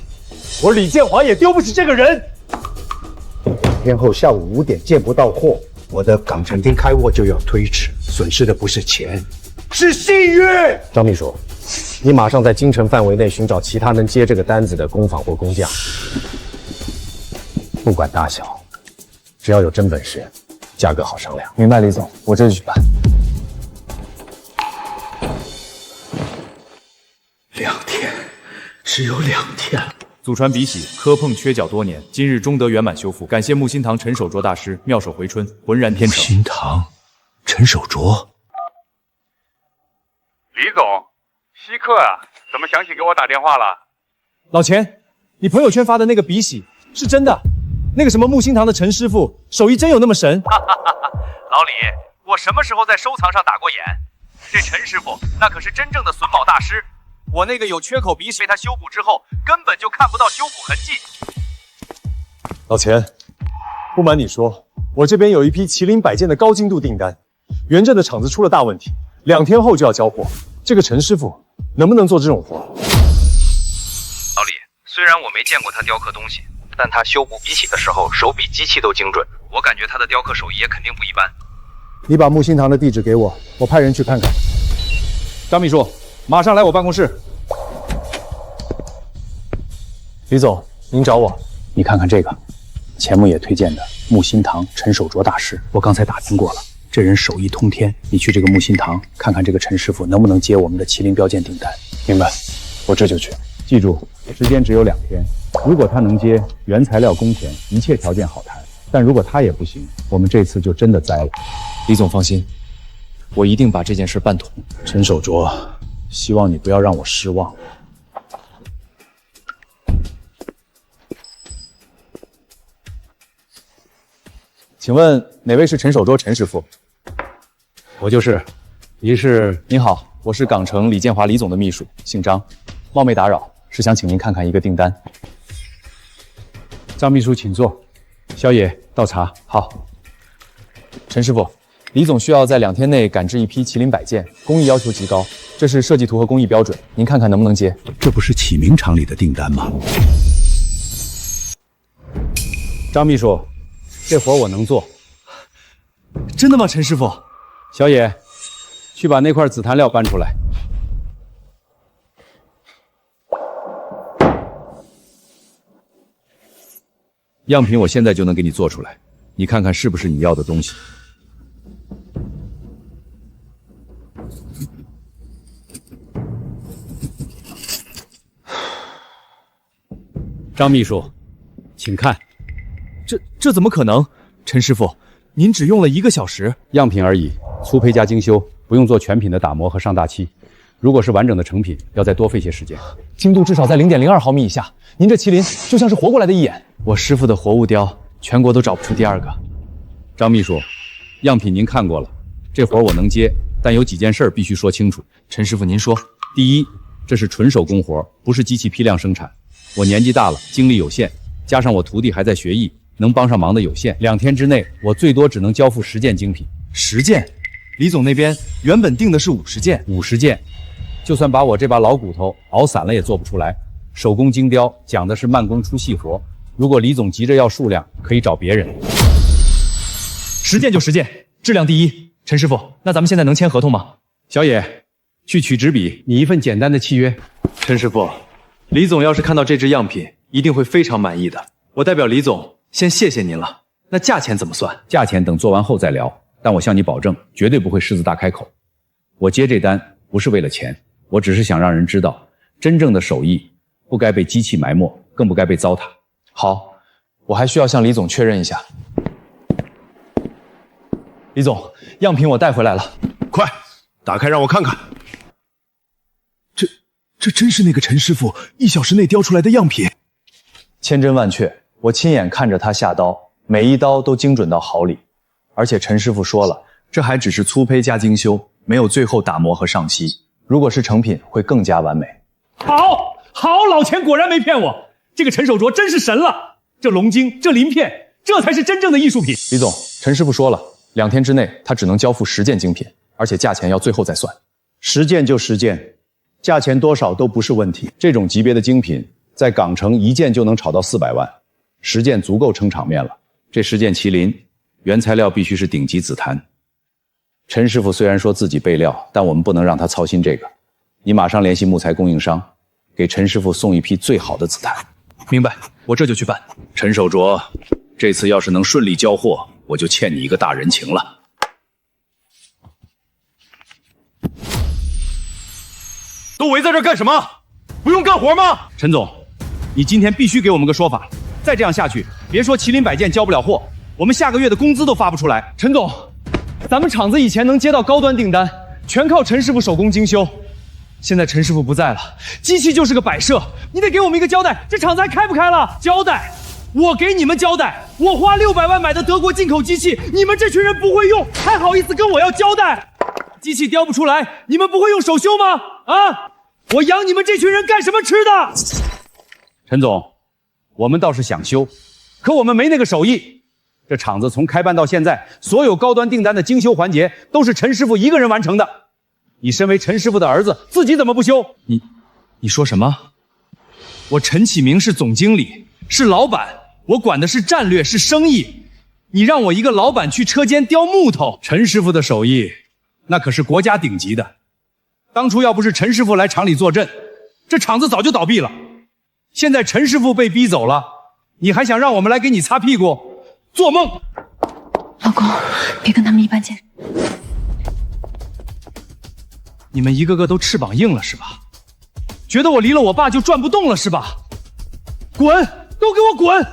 [SPEAKER 12] 我李建华也丢不起这个人。
[SPEAKER 19] 2天后下午5点见不到货，我的港城厅开货就要推迟，损失的不是钱，
[SPEAKER 12] 是信誉。
[SPEAKER 18] 张秘书，你马上在京城范围内寻找其他能接这个单子的工坊或工匠，不管大小，只要有真本事，价格好商量。
[SPEAKER 3] 明白，李总，我这就去办。
[SPEAKER 19] 2天，只有2天。
[SPEAKER 9] 祖传笔洗，磕碰缺角多年，今日终得圆满修复。感谢木心堂陈守拙大师妙手回春，浑然天成。
[SPEAKER 19] 木心堂，陈守拙。
[SPEAKER 15] 李总，稀客啊，怎么想起给我打电话了？
[SPEAKER 9] 老钱，你朋友圈发的那个笔洗是真的？那个什么木心堂的陈师傅手艺真有那么神？
[SPEAKER 11] 老李，我什么时候在收藏上打过眼？这陈师傅那可是真正的榫卯大师。我那个有缺口笔洗被他修补之后，根本就看不到修复痕迹。
[SPEAKER 12] 老钱，不瞒你说，
[SPEAKER 20] 我这边有一批麒麟摆件的高精度订单，原镇的厂子出了大问题，2天后就要交货。这个陈师傅能不能做这种活？
[SPEAKER 11] 老李，虽然我没见过他雕刻东西，但他修补比起的时候，手比机器都精准。我感觉他的雕刻手艺也肯定不一般。
[SPEAKER 19] 你把木心堂的地址给我，我派人去看看。
[SPEAKER 9] 张秘书，马上来我办公室。
[SPEAKER 3] 李总，您找我？你看看这个，钱穆也推荐的木心堂陈守卓大师，我刚才打听过了，这人手艺通天。你去这个木心堂看看这个陈师傅能不能接我们的麒麟标件订单。明白？我这就去。
[SPEAKER 9] 记住，时间只有2天。如果他能接，原材料工钱，一切条件好谈。但如果他也不行，我们这次就真的栽了。
[SPEAKER 3] 李总放心，我一定把这件事办妥。陈守卓，希望你不要让我失望。请问哪位是陈守卓陈师傅？
[SPEAKER 9] 我就是。您是？
[SPEAKER 3] 您好，我是港城李建华李总的秘书，姓张，冒昧打扰，是想请您看看一个订单。
[SPEAKER 9] 张秘书请坐。小野，倒茶。
[SPEAKER 3] 好。陈师傅，李总需要在2天内赶制一批麒麟摆件，工艺要求极高，这是设计图和工艺标准，您看看能不能接？
[SPEAKER 1] 这不是启明厂里的订单吗？
[SPEAKER 9] 张秘书，这活我能做。
[SPEAKER 3] 真的吗，陈师傅？
[SPEAKER 9] 小野，去把那块紫檀料搬出来。
[SPEAKER 1] 样品我现在就能给你做出来，你看看是不是你要的东西。
[SPEAKER 9] 张秘书，请看。
[SPEAKER 3] 这怎么可能？陈师傅，您只用了1个小时。
[SPEAKER 9] 样品而已，粗胚加精修，不用做全品的打磨和上大漆。如果是完整的成品，要再多费些时间。
[SPEAKER 3] 精度至少在0.02毫米以下。您这麒麟就像是活过来的一眼。我师傅的活物雕，全国都找不出第2个。
[SPEAKER 1] 张秘书，样品您看过了，这活我能接，但有几件事必须说清楚。
[SPEAKER 3] 陈师傅，您说。
[SPEAKER 1] 第一，这是纯手工活，不是机器批量生产。我年纪大了，精力有限，加上我徒弟还在学艺，能帮上忙的有限。2天之内，我最多只能交付10件精品。
[SPEAKER 3] 10件？李总那边原本定的是50件。
[SPEAKER 9] 50件，就算把我这把老骨头熬散了也做不出来。手工精雕讲的是慢工出细活，如果李总急着要数量，可以找别人。
[SPEAKER 3] 10件就10件，质量第一。陈师傅，那咱们现在能签合同吗？
[SPEAKER 9] 小野，去取纸笔，拟一份简单的契约。
[SPEAKER 3] 陈师傅，李总要是看到这支样品，一定会非常满意的。我代表李总先谢谢您了。那价钱怎么算？
[SPEAKER 1] 价钱等做完后再聊，但我向你保证，绝对不会狮子大开口。我接这单不是为了钱，我只是想让人知道，真正的手艺不该被机器埋没，更不该被糟蹋。
[SPEAKER 3] 好，我还需要向李总确认一下。李总，样品我带回来了，
[SPEAKER 20] 快打开让我看看。这真是那个陈师傅1小时内雕出来的样品？
[SPEAKER 3] 千真万确，我亲眼看着他下刀，每一刀都精准到毫厘。而且陈师傅说了，这还只是粗胚加精修，没有最后打磨和上漆。如果是成品，会更加完美。
[SPEAKER 13] 好，老钱果然没骗我，这个陈守卓真是神了。这龙晶，这鳞片，这才是真正的艺术品。
[SPEAKER 3] 李总，陈师傅说了，2天之内他只能交付10件精品，而且价钱要最后再算。
[SPEAKER 10] 10件就10件，价钱多少都不是问题。
[SPEAKER 1] 这种级别的精品，在港城1件就能炒到400万，10件足够撑场面了。这10件麒麟，原材料必须是顶级紫檀。陈师傅虽然说自己备料，但我们不能让他操心这个。你马上联系木材供应商，给陈师傅送一批最好的紫檀。
[SPEAKER 3] 明白，我这就去办。
[SPEAKER 1] 陈守卓，这次要是能顺利交货，我就欠你一个大人情了。
[SPEAKER 13] 都围在这儿干什么？不用干活吗？
[SPEAKER 9] 陈总，你今天必须给我们个说法，再这样下去，别说麒麟摆件交不了货，我们下个月的工资都发不出来。
[SPEAKER 3] 陈总，咱们厂子以前能接到高端订单，全靠陈师傅手工精修。现在陈师傅不在了，机器就是个摆设，你得给我们一个交代，这厂子还开不开了？交代？我给你们交代，我花600万买的德国进口机器，你们这群人不会用，还好意思跟我要交代？机器雕不出来，你们不会用手修吗？啊！我养你们这群人干什么吃的？
[SPEAKER 9] 陈总，我们倒是想修，可我们没那个手艺。这厂子从开办到现在，所有高端订单的精修环节都是陈师傅一个人完成的。你身为陈师傅的儿子，自己怎么不修？
[SPEAKER 13] 你说什么？我陈启明是总经理，是老板，我管的是战略，是生意。你让我一个老板去车间雕木头，
[SPEAKER 9] 陈师傅的手艺，那可是国家顶级的。当初要不是陈师傅来厂里坐镇，这厂子早就倒闭了。现在陈师傅被逼走了，你还想让我们来给你擦屁股？做梦！
[SPEAKER 16] 老公，别跟他们一般见识。
[SPEAKER 13] 你们一个个都翅膀硬了是吧？觉得我离了我爸就转不动了是吧？滚！都给我滚！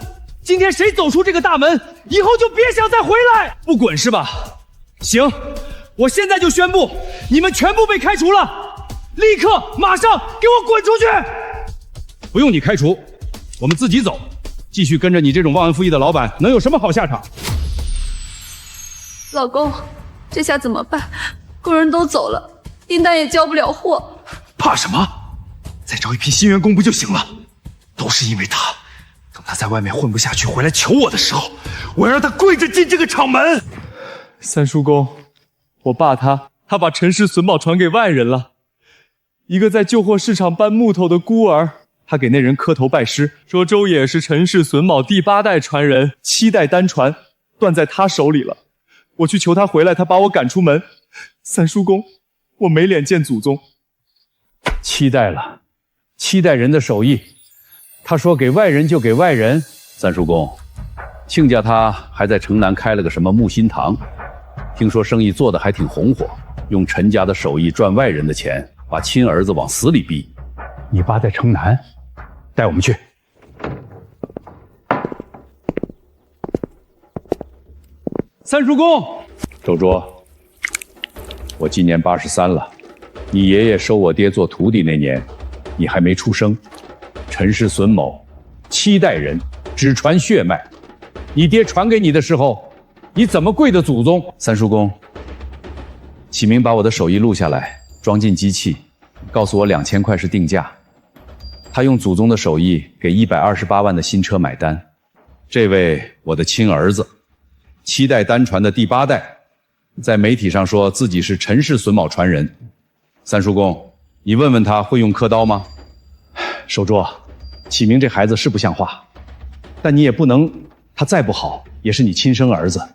[SPEAKER 13] 今天谁走出这个大门，以后就别想再回来！不滚是吧？行，我现在就宣布，你们全部被开除了，立刻马上给我滚出去！
[SPEAKER 9] 不用你开除，我们自己走。继续跟着你这种忘恩负义的老板，能有什么好下场？
[SPEAKER 16] 老公，这下怎么办？工人都走了，订单也交不了货。
[SPEAKER 13] 怕什么？再招一批新员工不就行了？都是因为他，等他在外面混不下去回来求我的时候，我要让他跪着进这个厂门。三叔公，我爸他把陈氏榫卯传给外人了，一个在旧货市场搬木头的孤儿。他给那人磕头拜师，说周野是陈氏榫卯第8代传人，7代单传，断在他手里了。我去求他回来，他把我赶出门。三叔公，我没脸见祖宗。
[SPEAKER 9] 7代了，7代人的手艺，他说给外人就给外人。三叔公，亲家他还在城南开了个什么木心堂，听说生意做得还挺红火，用陈家的手艺赚外人的钱，把亲儿子往死里逼。你爸在城南？带我们去。
[SPEAKER 13] 三叔公，
[SPEAKER 9] 周卓，我今年83了，你爷爷收我爹做徒弟那年，你还没出生。陈氏榫卯，7代人，只传血脉。你爹传给你的时候，你怎么跪的祖宗？
[SPEAKER 3] 三叔公，启明把我的手艺录下来，装进机器，告诉我2000块是定价。他用祖宗的手艺给128万的新车买单。
[SPEAKER 9] 这位我的亲儿子，7代单传的第8代，在媒体上说自己是陈氏榫卯传人。三叔公，你问问他会用刻刀吗？
[SPEAKER 13] 守卓，启明这孩子是不像话，但你也不能，他再不好也是你亲生儿子，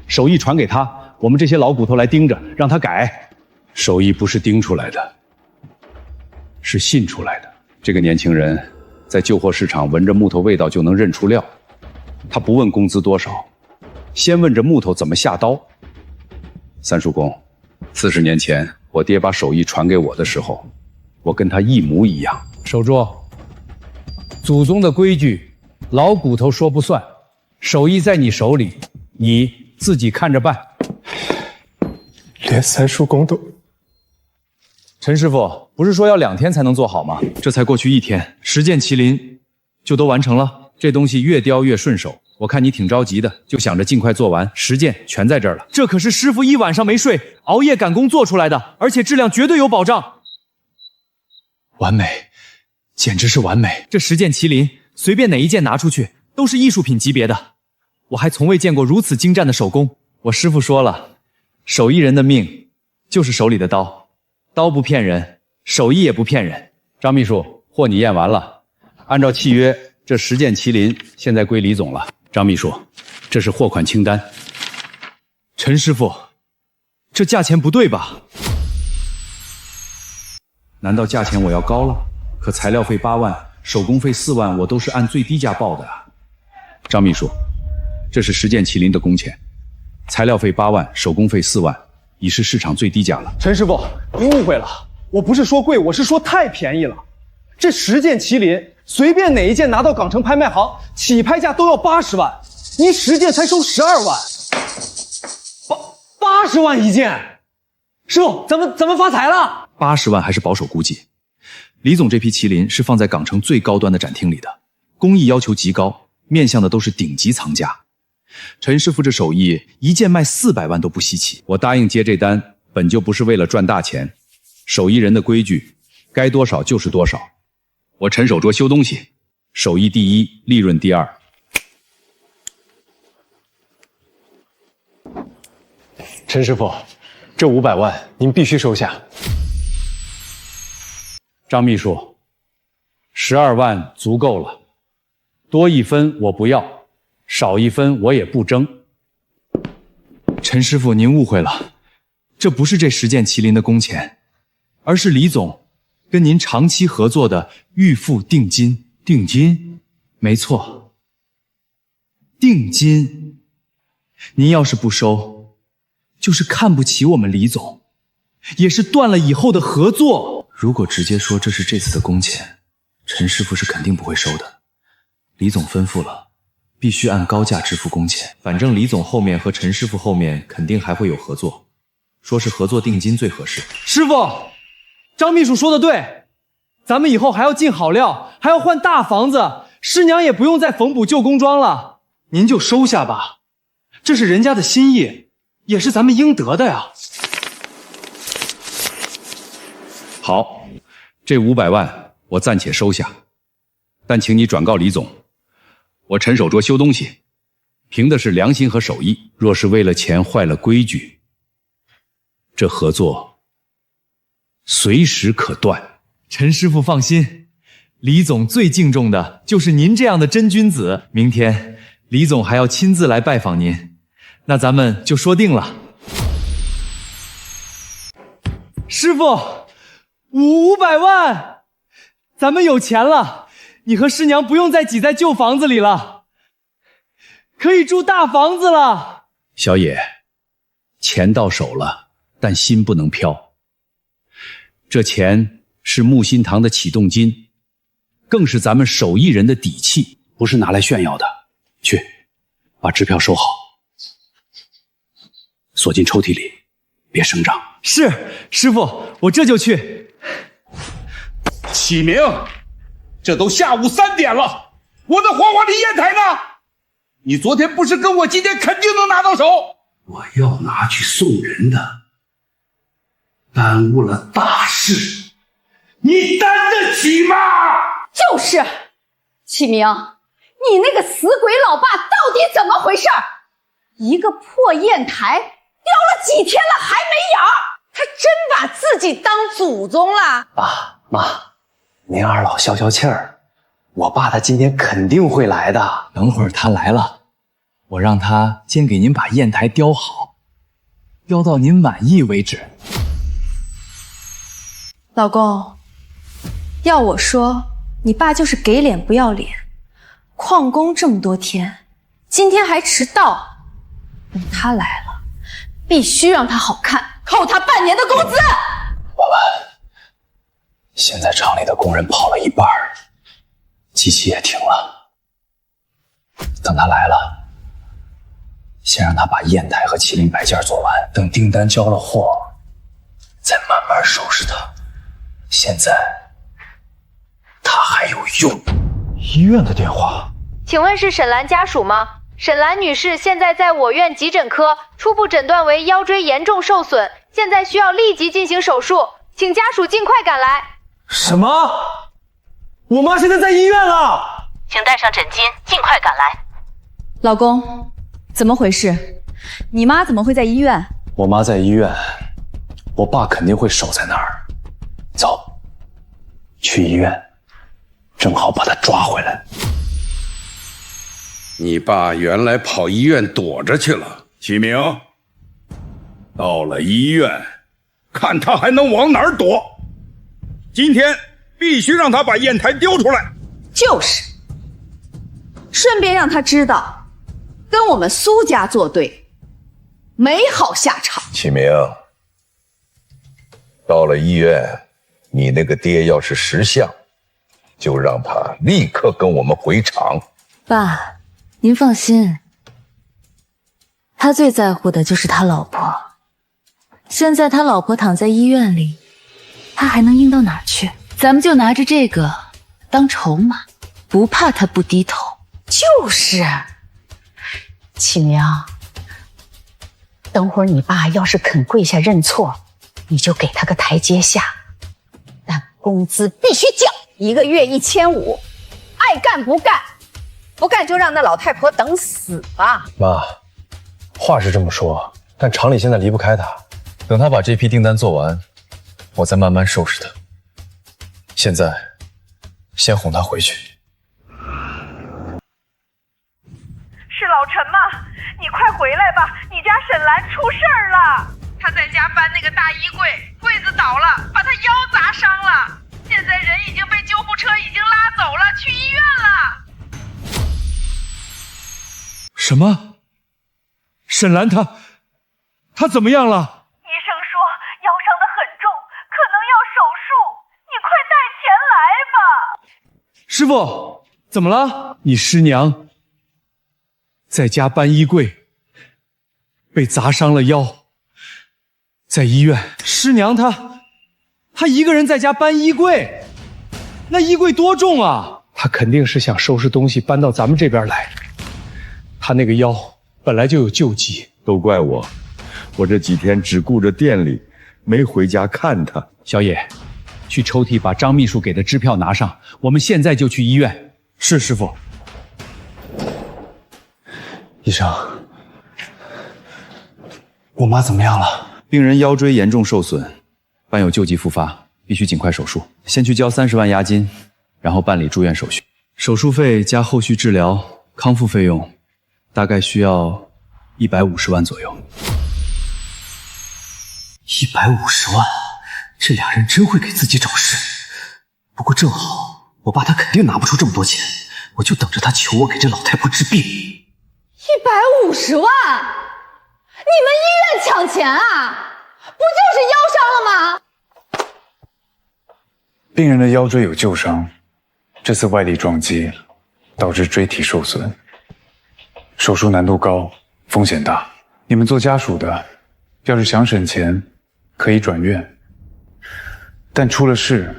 [SPEAKER 13] 手艺传给他，我们这些老骨头来盯着，让他改。
[SPEAKER 9] 手艺不是盯出来的，是信出来的。这个年轻人在旧货市场闻着木头味道就能认出料，他不问工资多少，先问着木头怎么下刀。三叔公，40年前我爹把手艺传给我的时候，我跟他一模一样。守住，祖宗的规矩，老骨头说不算，手艺在你手里，你自己看着办。
[SPEAKER 20] 连三叔公都……
[SPEAKER 3] 陈师傅，不是说要2天才能做好吗？
[SPEAKER 13] 这才过去1天，10件麒麟就都完成了。
[SPEAKER 3] 这东西越雕越顺手，我看你挺着急的，就想着尽快做完，10件全在这儿了。
[SPEAKER 13] 这可是师傅1晚上没睡，熬夜赶工做出来的，而且质量绝对有保障。完美，简直是完美！这10件麒麟，随便哪一件拿出去，都是艺术品级别的。我还从未见过如此精湛的手工。我师傅说了，手艺人的命就是手里的刀。刀不骗人，手艺也不骗人。
[SPEAKER 9] 张秘书，货你验完了，按照契约，这10件麒麟现在归李总了。张秘书，这是货款清单。
[SPEAKER 13] 陈师傅，这价钱不对吧？
[SPEAKER 9] 难道价钱我要高了？可材料费8万，手工费4万，我都是按最低价报的啊。张秘书，这是10件麒麟的工钱，材料费8万，手工费4万。已是市场最低价了。
[SPEAKER 20] 陈师傅，您误会了，我不是说贵，我是说太便宜了。这10件麒麟，随便哪一件拿到港城拍卖行，起拍价都要80万，您10件才收12万，80万一件。师傅，咱们发财了
[SPEAKER 13] ！80万还是保守估计。李总这批麒麟是放在港城最高端的展厅里的，工艺要求极高，面向的都是顶级藏家。陈师傅这手艺一件卖400万都不稀奇。
[SPEAKER 9] 我答应接这单，本就不是为了赚大钱，手艺人的规矩，该多少就是多少。我陈守卓修东西，手艺第一，利润第2。
[SPEAKER 13] 陈师傅，这500万您必须收下。
[SPEAKER 9] 张秘书，12万足够了，多1分我不要，少1分我也不争。
[SPEAKER 3] 陈师傅，您误会了，这不是这10件麒麟的工钱，而是李总跟您长期合作的预付定金。定金？没错，定金。您要是不收，就是看不起我们李总，也是断了以后的合作。如果直接说这是这次的工钱，陈师傅是肯定不会收的。李总吩咐了，必须按高价支付工钱。反正李总后面和陈师傅后面肯定还会有合作，说是合作定金最合适。
[SPEAKER 20] 师傅，张秘书说的对，咱们以后还要进好料，还要换大房子，师娘也不用再缝补旧工装了，您就收下吧，这是人家的心意，也是咱们应得的呀。
[SPEAKER 1] 好，这500万我暂且收下，但请你转告李总，我陈守卓修东西，凭的是良心和手艺。若是为了钱坏了规矩，这合作随时可断。
[SPEAKER 3] 陈师傅放心，李总最敬重的就是您这样的真君子。明天李总还要亲自来拜访您，那咱们就说定了。
[SPEAKER 20] 师傅，500万，咱们有钱了，你和师娘不用再挤在旧房子里了，可以住大房子了。
[SPEAKER 1] 小野，钱到手了，但心不能飘。这钱是木心堂的启动金，更是咱们手艺人的底气，不是拿来炫耀的。去，把支票收好，锁进抽屉里，别声张。
[SPEAKER 20] 是，师傅，我这就去。
[SPEAKER 15] 启明，这都下午3点了，我的黄花梨砚台呢？你昨天不是跟我今天肯定能拿到手？
[SPEAKER 19] 我要拿去送人的，耽误了大事，你担得起吗？
[SPEAKER 21] 就是，启明，你那个死鬼老爸到底怎么回事？一个破砚台，雕了几天了还没眼儿，他真把自己当祖宗了？
[SPEAKER 22] 爸妈，您二老消消气儿，我爸他今天肯定会来的。
[SPEAKER 3] 等会儿他来了，我让他先给您把砚台雕好，雕到您满意为止。
[SPEAKER 2] 老公，要我说，你爸就是给脸不要脸。旷工这么多天，今天还迟到，等他来了，必须让他好看，扣他半年的工资。
[SPEAKER 3] 婉婉，现在厂里的工人跑了一半，机器也停了。等他来了，先让他把砚台和麒麟摆件做完，等订单交了货，再慢慢收拾他。现在他还有用。
[SPEAKER 13] 医院的电话，
[SPEAKER 14] 请问是沈兰家属吗？沈兰女士现在在我院急诊科，初步诊断为腰椎严重受损，现在需要立即进行手术，请家属尽快赶来。
[SPEAKER 20] 什么？我妈现在在医院了，
[SPEAKER 14] 请带上诊巾，尽快赶来。
[SPEAKER 2] 老公，怎么回事？你妈怎么会在医院？
[SPEAKER 3] 我妈在医院，我爸肯定会守在那儿。走，去医院，正好把他抓回来。
[SPEAKER 15] 你爸原来跑医院躲着去了，启明，到了医院，看他还能往哪儿躲。今天必须让他把砚台丢出来。
[SPEAKER 21] 就是，顺便让他知道，跟我们苏家作对，没好下场。
[SPEAKER 23] 启明，到了医院，你那个爹要是识相，就让他立刻跟我们回厂。
[SPEAKER 14] 爸，您放心，他最在乎的就是他老婆。现在他老婆躺在医院里，他还能硬到哪儿去？咱们就拿着这个当筹码，不怕他不低头。
[SPEAKER 21] 就是，
[SPEAKER 6] 启明，等会儿你爸要是肯跪下认错，你就给他个台阶下，但工资必须降
[SPEAKER 21] ，1个月1500，爱干不干，不干就让那老太婆等死吧。
[SPEAKER 13] 妈，话是这么说，
[SPEAKER 3] 但厂里现在离不开他，等他把这批订单做完，我再慢慢收拾他。现在，先哄他回去。
[SPEAKER 4] 是老陈吗？你快回来吧，你家沈兰出事儿了。她在家搬那个大衣柜，柜子倒了，把她腰砸伤了。现在人已经被救护车已经拉走了，去医院了。
[SPEAKER 20] 什么？沈兰她怎么样了？
[SPEAKER 4] 医生说腰伤得很重，可能要手术。你快带钱来吧。
[SPEAKER 20] 师傅，怎么了？你师娘在家搬衣柜，被砸伤了腰，在医院。师娘她一个人在家搬衣柜，那衣柜多重啊？她肯定是想收拾东西搬到咱们这边来。她那个腰本来就有旧疾，
[SPEAKER 1] 都怪我这几天只顾着店里，没回家看她。
[SPEAKER 9] 小野，去抽屉把张秘书给的支票拿上，我们现在就去医院。
[SPEAKER 20] 是，师傅。
[SPEAKER 3] 医生，我妈怎么样了？
[SPEAKER 9] 病人腰椎严重受损，伴有旧疾复发，必须尽快手术。先去交30万押金，然后办理住院手续。手术费加后续治疗康复费用，大概需要150万左右。
[SPEAKER 22] 150万，这俩人真会给自己找事。不过正好，我爸他肯定拿不出这么多钱，我就等着他求我给这老太婆治病。
[SPEAKER 21] 150万？你们医院抢钱啊？不就是腰伤了吗？
[SPEAKER 13] 病人的腰椎有旧伤，这次外力撞击导致椎体受损，手术难度高，风险大。你们做家属的，要是想省钱，可以转院，但出了事，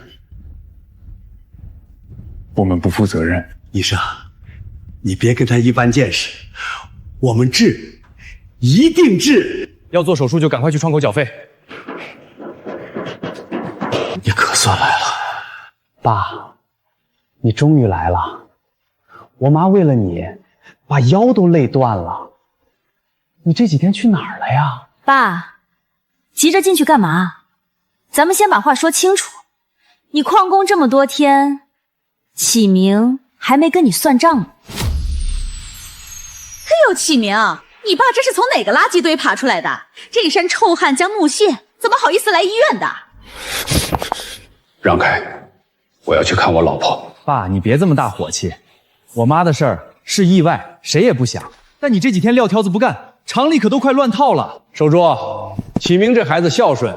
[SPEAKER 13] 我们不负责任。
[SPEAKER 19] 医生，你别跟他一般见识，我们治，一定治。
[SPEAKER 20] 要做手术就赶快去窗口缴费。
[SPEAKER 22] 你可算来了，
[SPEAKER 7] 爸，你终于来了。我妈为了你，把腰都累断了。你这几天去哪儿了呀？
[SPEAKER 2] 爸，急着进去干嘛？咱们先把话说清楚。你旷工这么多天，启明还没跟你算账呢。
[SPEAKER 21] 嘿呦，启明，你爸这是从哪个垃圾堆爬出来的？这一身臭汗加木屑，怎么好意思来医院的？
[SPEAKER 10] 让开，我要去看我老婆。
[SPEAKER 9] 爸，你别这么大火气。我妈的事儿是意外，谁也不想。
[SPEAKER 20] 但你这几天撂挑子不干，厂里可都快乱套了。
[SPEAKER 1] 守住，启明这孩子孝顺，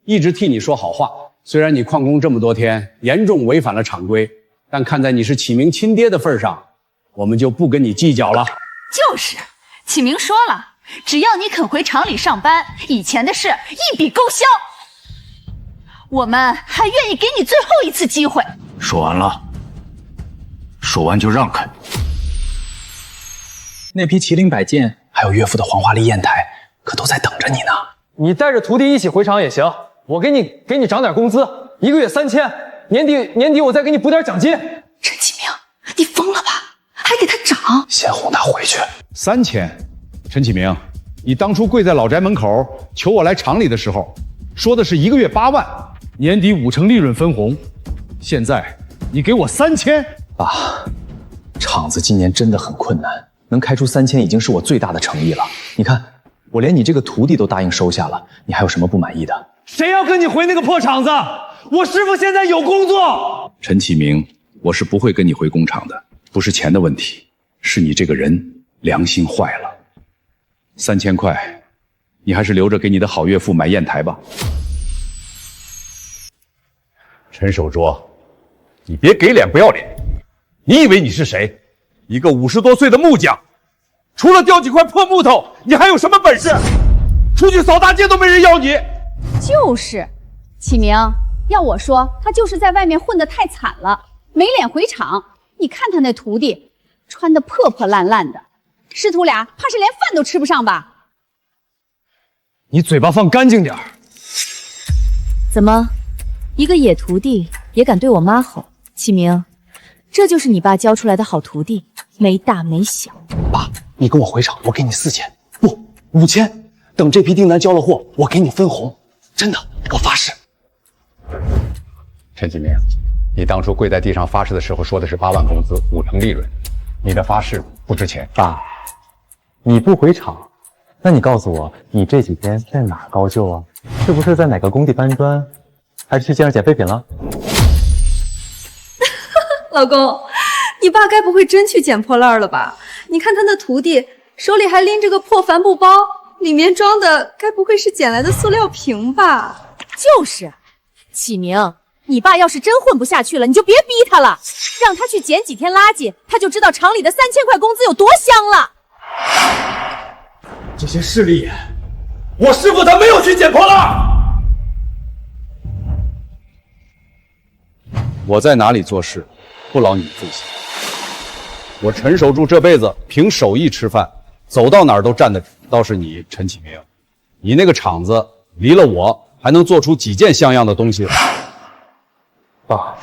[SPEAKER 1] 一直替你说好话。虽然你旷工这么多天，严重违反了厂规，但看在你是启明亲爹的份上，我们就不跟你计较了。
[SPEAKER 21] 就是，启明说了，只要你肯回厂里上班，以前的事一笔勾销。我们还愿意给你最后一次机会。
[SPEAKER 22] 说完了，说完就让开。
[SPEAKER 3] 那批麒麟摆件，还有岳父的黄花梨砚台，可都在等着你呢。
[SPEAKER 20] 你带着徒弟一起回厂也行，我给你涨点工资，1个月3000，年底我再给你补点奖金。
[SPEAKER 21] 陈启明，你疯了吧？还给他涨？
[SPEAKER 3] 先哄他回去。
[SPEAKER 1] 3000，陈启明，你当初跪在老宅门口求我来厂里的时候，说的是1个月8万，年底50%利润分红。现在你给我3000，
[SPEAKER 3] 爸，厂子今年真的很困难，能开出3000已经是我最大的诚意了。你看，我连你这个徒弟都答应收下了，你还有什么不满意的？
[SPEAKER 20] 谁要跟你回那个破厂子？我师傅现在有工作。
[SPEAKER 1] 陈启明，我是不会跟你回工厂的，不是钱的问题，是你这个人良心坏了。3000块，你还是留着给你的好岳父买砚台吧。陈守拙，你别给脸不要脸！你以为你是谁？一个50多岁的木匠，除了雕几块破木头，你还有什么本事？出去扫大街都没人要你。
[SPEAKER 21] 就是，启明，要我说，他就是在外面混得太惨了，没脸回厂。你看他那徒弟，穿得破破烂烂的，师徒俩怕是连饭都吃不上吧？
[SPEAKER 20] 你嘴巴放干净点儿。
[SPEAKER 2] 怎么，一个野徒弟也敢对我妈吼？启明，这就是你爸教出来的好徒弟，没大没小。
[SPEAKER 7] 爸，你跟我回厂，我给你4000，不，5000。等这批订单交了货，我给你分红，真的，我发誓。
[SPEAKER 10] 陈启明，你当初跪在地上发誓的时候说的是8万工资，5成利润，你的发誓不值钱。
[SPEAKER 7] 爸，你不回厂，那你告诉我，你这几天在哪儿高就啊？是不是在哪个工地搬砖，还是去街上捡废品了？
[SPEAKER 16] 老公，你爸该不会真去捡破烂了吧？你看他那徒弟手里还拎着个破帆布包，里面装的该不会是捡来的塑料瓶吧？
[SPEAKER 2] 就是，启明，你爸要是真混不下去了，你就别逼他了，让他去捡几天垃圾，他就知道厂里的3000块工资有多香了。
[SPEAKER 13] 这些势利眼，我师傅他没有去捡破烂。
[SPEAKER 1] 我在哪里做事，不劳你费心。我陈守柱这辈子凭手艺吃饭，走到哪儿都站得住。倒是你，陈启明，你那个厂子离了我，还能做出几件像样的东西来？
[SPEAKER 7] 爸，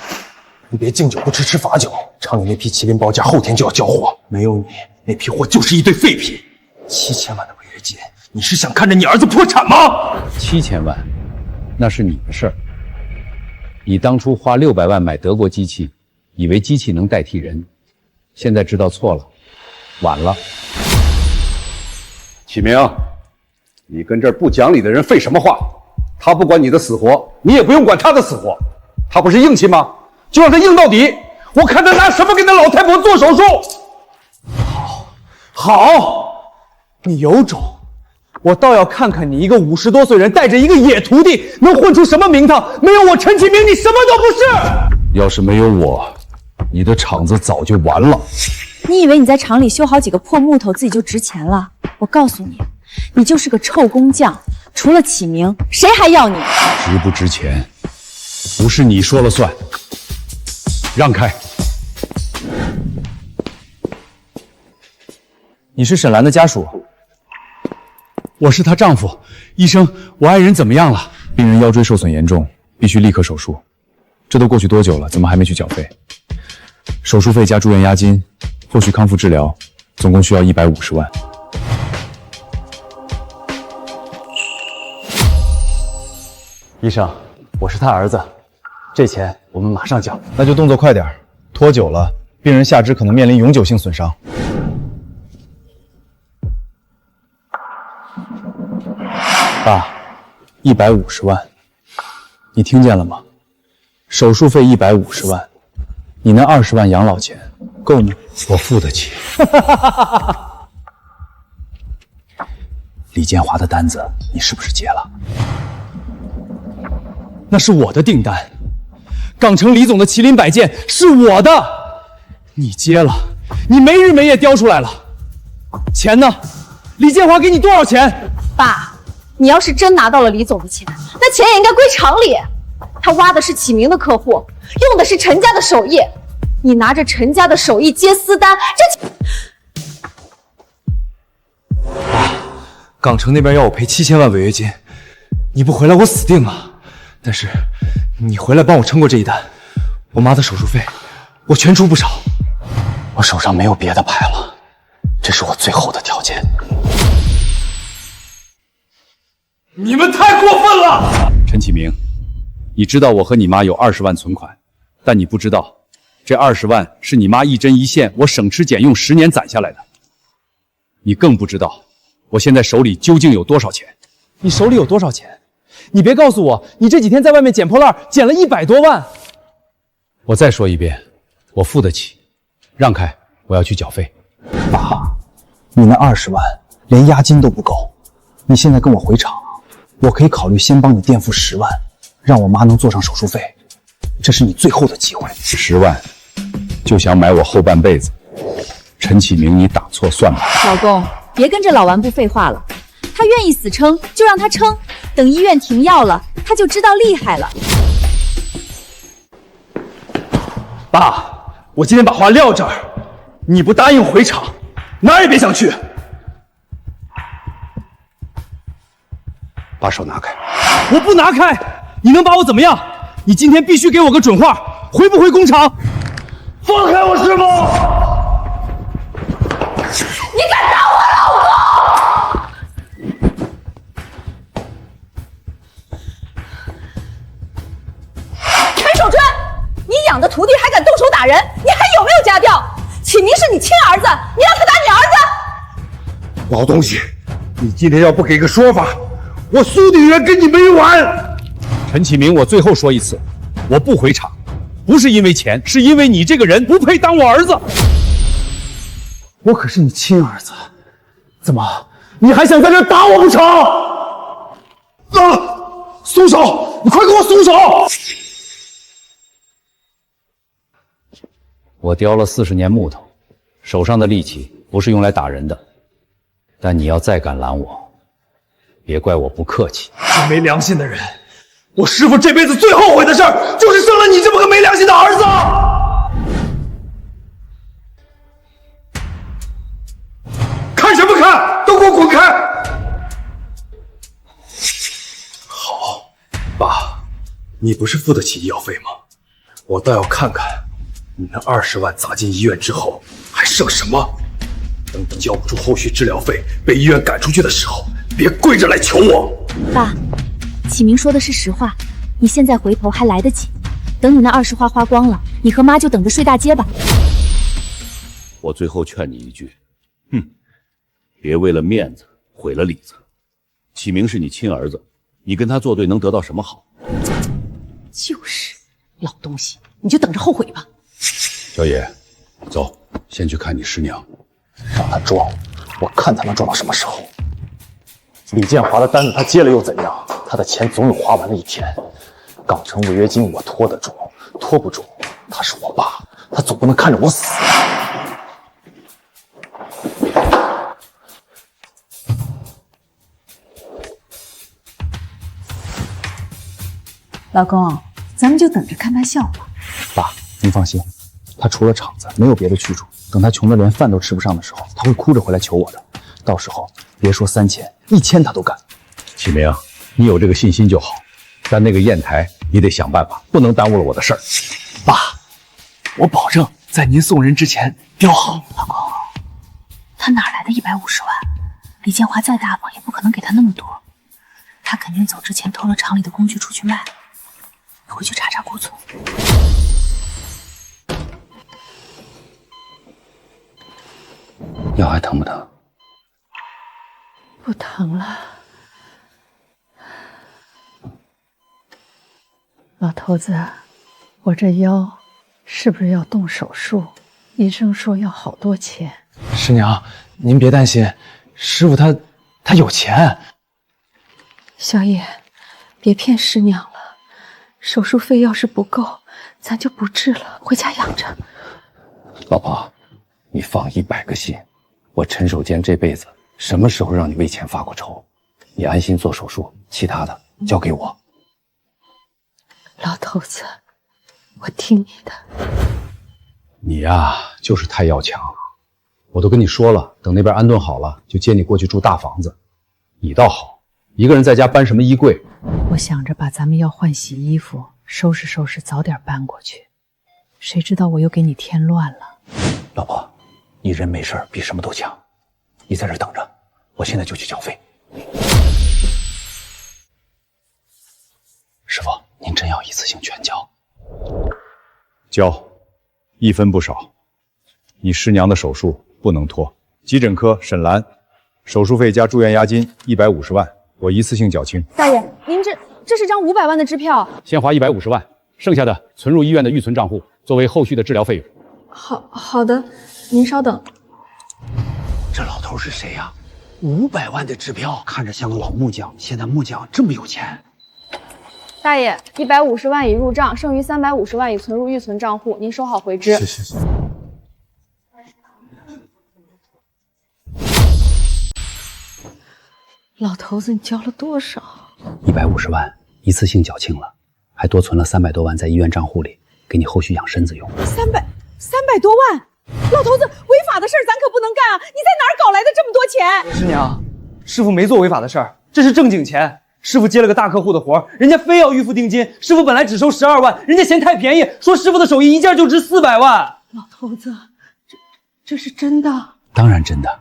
[SPEAKER 7] 你别敬酒不吃吃罚酒。厂里那批麒麟包架后天就要交货，没有你，那批货就是一堆废品。7000万的违约金，你是想看着你儿子破产吗
[SPEAKER 1] ？7000万，那是你的事儿。你当初花600万买德国机器，以为机器能代替人，现在知道错了，晚了。启明，你跟这儿不讲理的人废什么话？他不管你的死活，你也不用管他的死活。他不是硬气吗？就让他硬到底，我看他拿什么给那老太婆做手术。
[SPEAKER 20] 好，你有种，我倒要看看你一个50多岁人带着一个野徒弟能混出什么名堂。没有我陈启明，你什么都不是。
[SPEAKER 1] 要是没有我，你的厂子早就完了。
[SPEAKER 2] 你以为你在厂里修好几个破木头自己就值钱了？我告诉你，你就是个臭工匠，除了启明，谁还要你？
[SPEAKER 1] 值不值钱，不是你说了算。让开！
[SPEAKER 3] 你是沈兰的家属？
[SPEAKER 20] 我是她丈夫。医生，我爱人怎么样了？
[SPEAKER 3] 病人腰椎受损严重，必须立刻手术。这都过去多久了，怎么还没去缴费？手术费加住院押金，后续康复治疗，总共需要150万。
[SPEAKER 7] 医生，我是他儿子，这钱我们马上缴。
[SPEAKER 3] 那就动作快点，拖久了，病人下肢可能面临永久性损伤。爸，150万，你听见了吗？手术费150万，你那20万养老钱够吗？
[SPEAKER 10] 我付得起。
[SPEAKER 3] 李建华的单子你是不是接了？
[SPEAKER 20] 那是我的订单，港城李总的麒麟摆件是我的，你接了，你没日没夜雕出来了，钱呢？李建华给你多少钱？
[SPEAKER 2] 爸，你要是真拿到了李总的钱，那钱也应该归厂里。他挖的是启明的客户，用的是陈家的手艺，你拿着陈家的手艺接私单，
[SPEAKER 20] 港城那边要我赔7000万违约金，你不回来我死定了。但是你回来帮我撑过这一单，我妈的手术费我全出不少。
[SPEAKER 7] 我手上没有别的牌了，这是我最后的条件。
[SPEAKER 13] 你们太过分了！
[SPEAKER 1] 陈启明，你知道我和你妈有20万存款，但你不知道，这20万是你妈一针一线我省吃俭用10年攒下来的。你更不知道，我现在手里究竟有多少钱。
[SPEAKER 20] 你手里有多少钱？你别告诉我，你这几天在外面捡破烂，捡了100多万。
[SPEAKER 1] 我再说一遍，我付得起。让开，我要去缴费。
[SPEAKER 3] 爸，你那20万连押金都不够，你现在跟我回厂，我可以考虑先帮你垫付10万，让我妈能做上手术费。这是你最后的机会。
[SPEAKER 1] 10万，就想买我后半辈子？陈启明，你打错算盘。
[SPEAKER 2] 老公，别跟着老顽部废话了。他愿意死撑就让他撑，等医院停药了，他就知道厉害了。
[SPEAKER 20] 爸，我今天把话撂这儿，你不答应回厂，哪儿也别想去。
[SPEAKER 10] 把手拿开！
[SPEAKER 20] 我不拿开，你能把我怎么样？你今天必须给我个准话，回不回工厂？放开我师傅！
[SPEAKER 21] 你敢打我老公！守贞，你养的徒弟还敢动手打人，你还有没有家教？启明是你亲儿子，你让他打你儿子？
[SPEAKER 19] 老东西，你今天要不给个说法，我苏女人跟你没完！
[SPEAKER 1] 陈启明，我最后说一次，我不回场，不是因为钱，是因为你这个人不配当我儿子。
[SPEAKER 20] 我可是你亲儿子，怎么你还想在这打我不成？
[SPEAKER 19] 松手！你快给我松手！
[SPEAKER 9] 我雕了40年木头，手上的力气不是用来打人的。但你要再敢拦我，别怪我不客气。
[SPEAKER 20] 这没良心的人！我师父这辈子最后悔的事儿，就是生了你这么个没良心的儿子！
[SPEAKER 19] 看什么看？都给我滚开！
[SPEAKER 7] 好，爸，你不是付得起医药费吗？我倒要看看，你那20万砸进医院之后还剩什么。等你交不出后续治疗费，被医院赶出去的时候，别跪着来求我。
[SPEAKER 2] 爸，启明说的是实话，你现在回头还来得及。等你那20花花光了，你和妈就等着睡大街吧。
[SPEAKER 1] 我最后劝你一句，别为了面子毁了里子。启明是你亲儿子，你跟他作对能得到什么好？
[SPEAKER 21] 就是，老东西，你就等着后悔吧。
[SPEAKER 1] 小野，走，先去看你师娘。
[SPEAKER 7] 让他装，我看他能装到什么时候。李建华的单子他接了又怎样？他的钱总有花完的一天。港城违约金我拖得住，拖不住。他是我爸，他总不能看着我死。
[SPEAKER 21] 老公，咱们就等着看他笑话。
[SPEAKER 3] 爸，您放心，他除了厂子没有别的去处。等他穷得连饭都吃不上的时候，他会哭着回来求我的。到时候别说3000、1000他都干。
[SPEAKER 1] 启明，你有这个信心就好，但那个砚台你得想办法，不能耽误了我的事儿。
[SPEAKER 20] 爸，我保证在您送人之前雕好。
[SPEAKER 2] 老公，他哪来的150万？李建华再大方也不可能给他那么多，他肯定走之前偷了厂里的工具出去卖。回去查查库存。
[SPEAKER 9] 药还疼不疼？
[SPEAKER 21] 不疼了。老头子，我这腰是不是要动手术？医生说要好多钱。
[SPEAKER 20] 师娘，您别担心，师傅他有钱。
[SPEAKER 21] 小野，别骗师娘了，手术费要是不够，咱就不治了，回家养着。
[SPEAKER 10] 老婆，你放100个心。我陈守坚这辈子什么时候让你为钱发过愁？你安心做手术，其他的交给我。
[SPEAKER 21] 老头子，我听你的。
[SPEAKER 1] 你呀，就是太要强了。我都跟你说了，等那边安顿好了，就接你过去住大房子。你倒好，一个人在家搬什么衣柜？
[SPEAKER 21] 我想着把咱们要换洗衣服收拾收拾，早点搬过去。谁知道我又给你添乱了。
[SPEAKER 10] 老婆，你人没事比什么都强，你在这等着，我现在就去缴费。
[SPEAKER 3] 师傅，您真要一次性全交？
[SPEAKER 1] 交，1分不少。你师娘的手术不能拖。急诊科沈兰，手术费加住院押金150万，我一次性缴清。
[SPEAKER 2] 大爷，您这是张500万的支票，
[SPEAKER 1] 先划150万，剩下的存入医院的预存账户，作为后续的治疗费用。
[SPEAKER 16] 好的，您稍等。
[SPEAKER 13] 这老头是谁呀？500万的支票，看着像个老木匠，现在木匠这么有钱。
[SPEAKER 16] 大爷，150万已入账，剩余350万已存入预存账户，您收好回支。
[SPEAKER 7] 是。
[SPEAKER 21] 老头子，你交了多少
[SPEAKER 3] ？150万一次性缴清了，还多存了300多万在医院账户里，给你后续养身子用。
[SPEAKER 21] 300多万，老头子，违法的事儿咱可不能干啊！你在哪儿搞来的这么多钱？
[SPEAKER 20] 师娘，师傅没做违法的事儿，这是正经钱。师傅接了个大客户的活，人家非要预付定金，师傅本来只收12万，人家嫌太便宜，说师傅的手艺一件就值400万。
[SPEAKER 21] 老头子，这是真的？
[SPEAKER 3] 当然真的。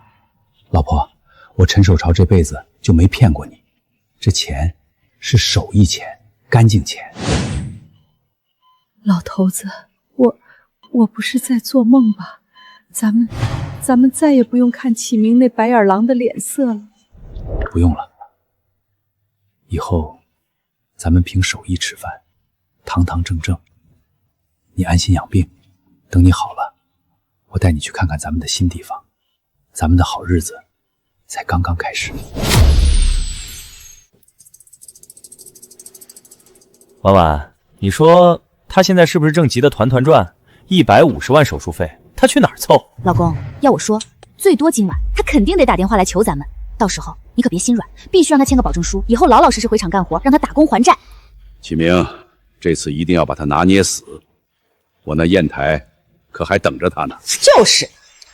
[SPEAKER 3] 老婆，我陈守朝这辈子就没骗过你，这钱是手艺钱，干净钱。
[SPEAKER 16] 老头子，我不是在做梦吧？咱们再也不用看启明那白眼狼的脸色了。
[SPEAKER 3] 不用了，以后咱们凭手艺吃饭，堂堂正正。你安心养病，等你好了，我带你去看看咱们的新地方。咱们的好日子才刚刚开始。
[SPEAKER 5] 婉婉，你说他现在是不是正急得团团转？150万手术费，他去哪儿凑？
[SPEAKER 2] 老公，要我说，最多今晚他肯定得打电话来求咱们，到时候你可别心软，必须让他签个保证书，以后老老实实回厂干活，让他打工还债。
[SPEAKER 1] 启明，这次一定要把他拿捏死，我那砚台可还等着他呢。
[SPEAKER 6] 就是，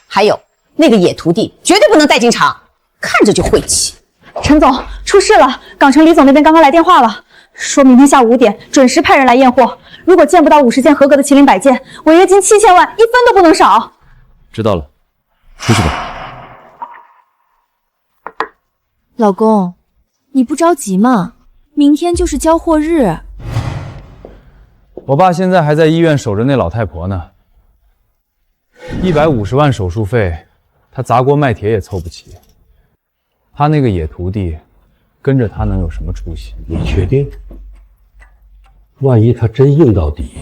[SPEAKER 6] 还有那个野徒弟绝对不能带进厂，看着就晦气。
[SPEAKER 2] 陈总，出事了，港城李总那边刚刚来电话了，说明天下午5点准时派人来验货，如果见不到50件合格的麒麟摆件，违约金7000万，1分都不能少。
[SPEAKER 3] 知道了，出去吧。
[SPEAKER 2] 老公，你不着急吗？明天就是交货日。
[SPEAKER 3] 我爸现在还在医院守着那老太婆呢，150万手术费，他砸锅卖铁也凑不齐。他那个野徒弟，跟着他能有什么出息？
[SPEAKER 19] 你确定？万一他真硬到底？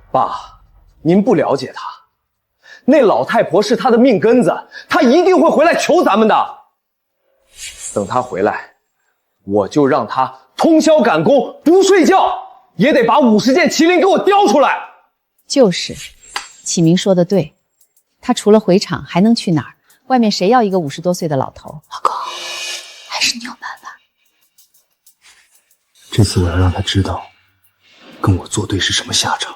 [SPEAKER 12] 爸，您不了解他，那老太婆是他的命根子，他一定会回来求咱们的。等他回来，我就让他通宵赶工，不睡觉，也得把50件麒麟给我雕出来。
[SPEAKER 6] 就是，启明说的对，他除了回厂还能去哪儿？外面谁要一个50多岁的老头？
[SPEAKER 2] 老公，还是你有办法。
[SPEAKER 13] 这次我要让他知道，跟我作对是什么下场。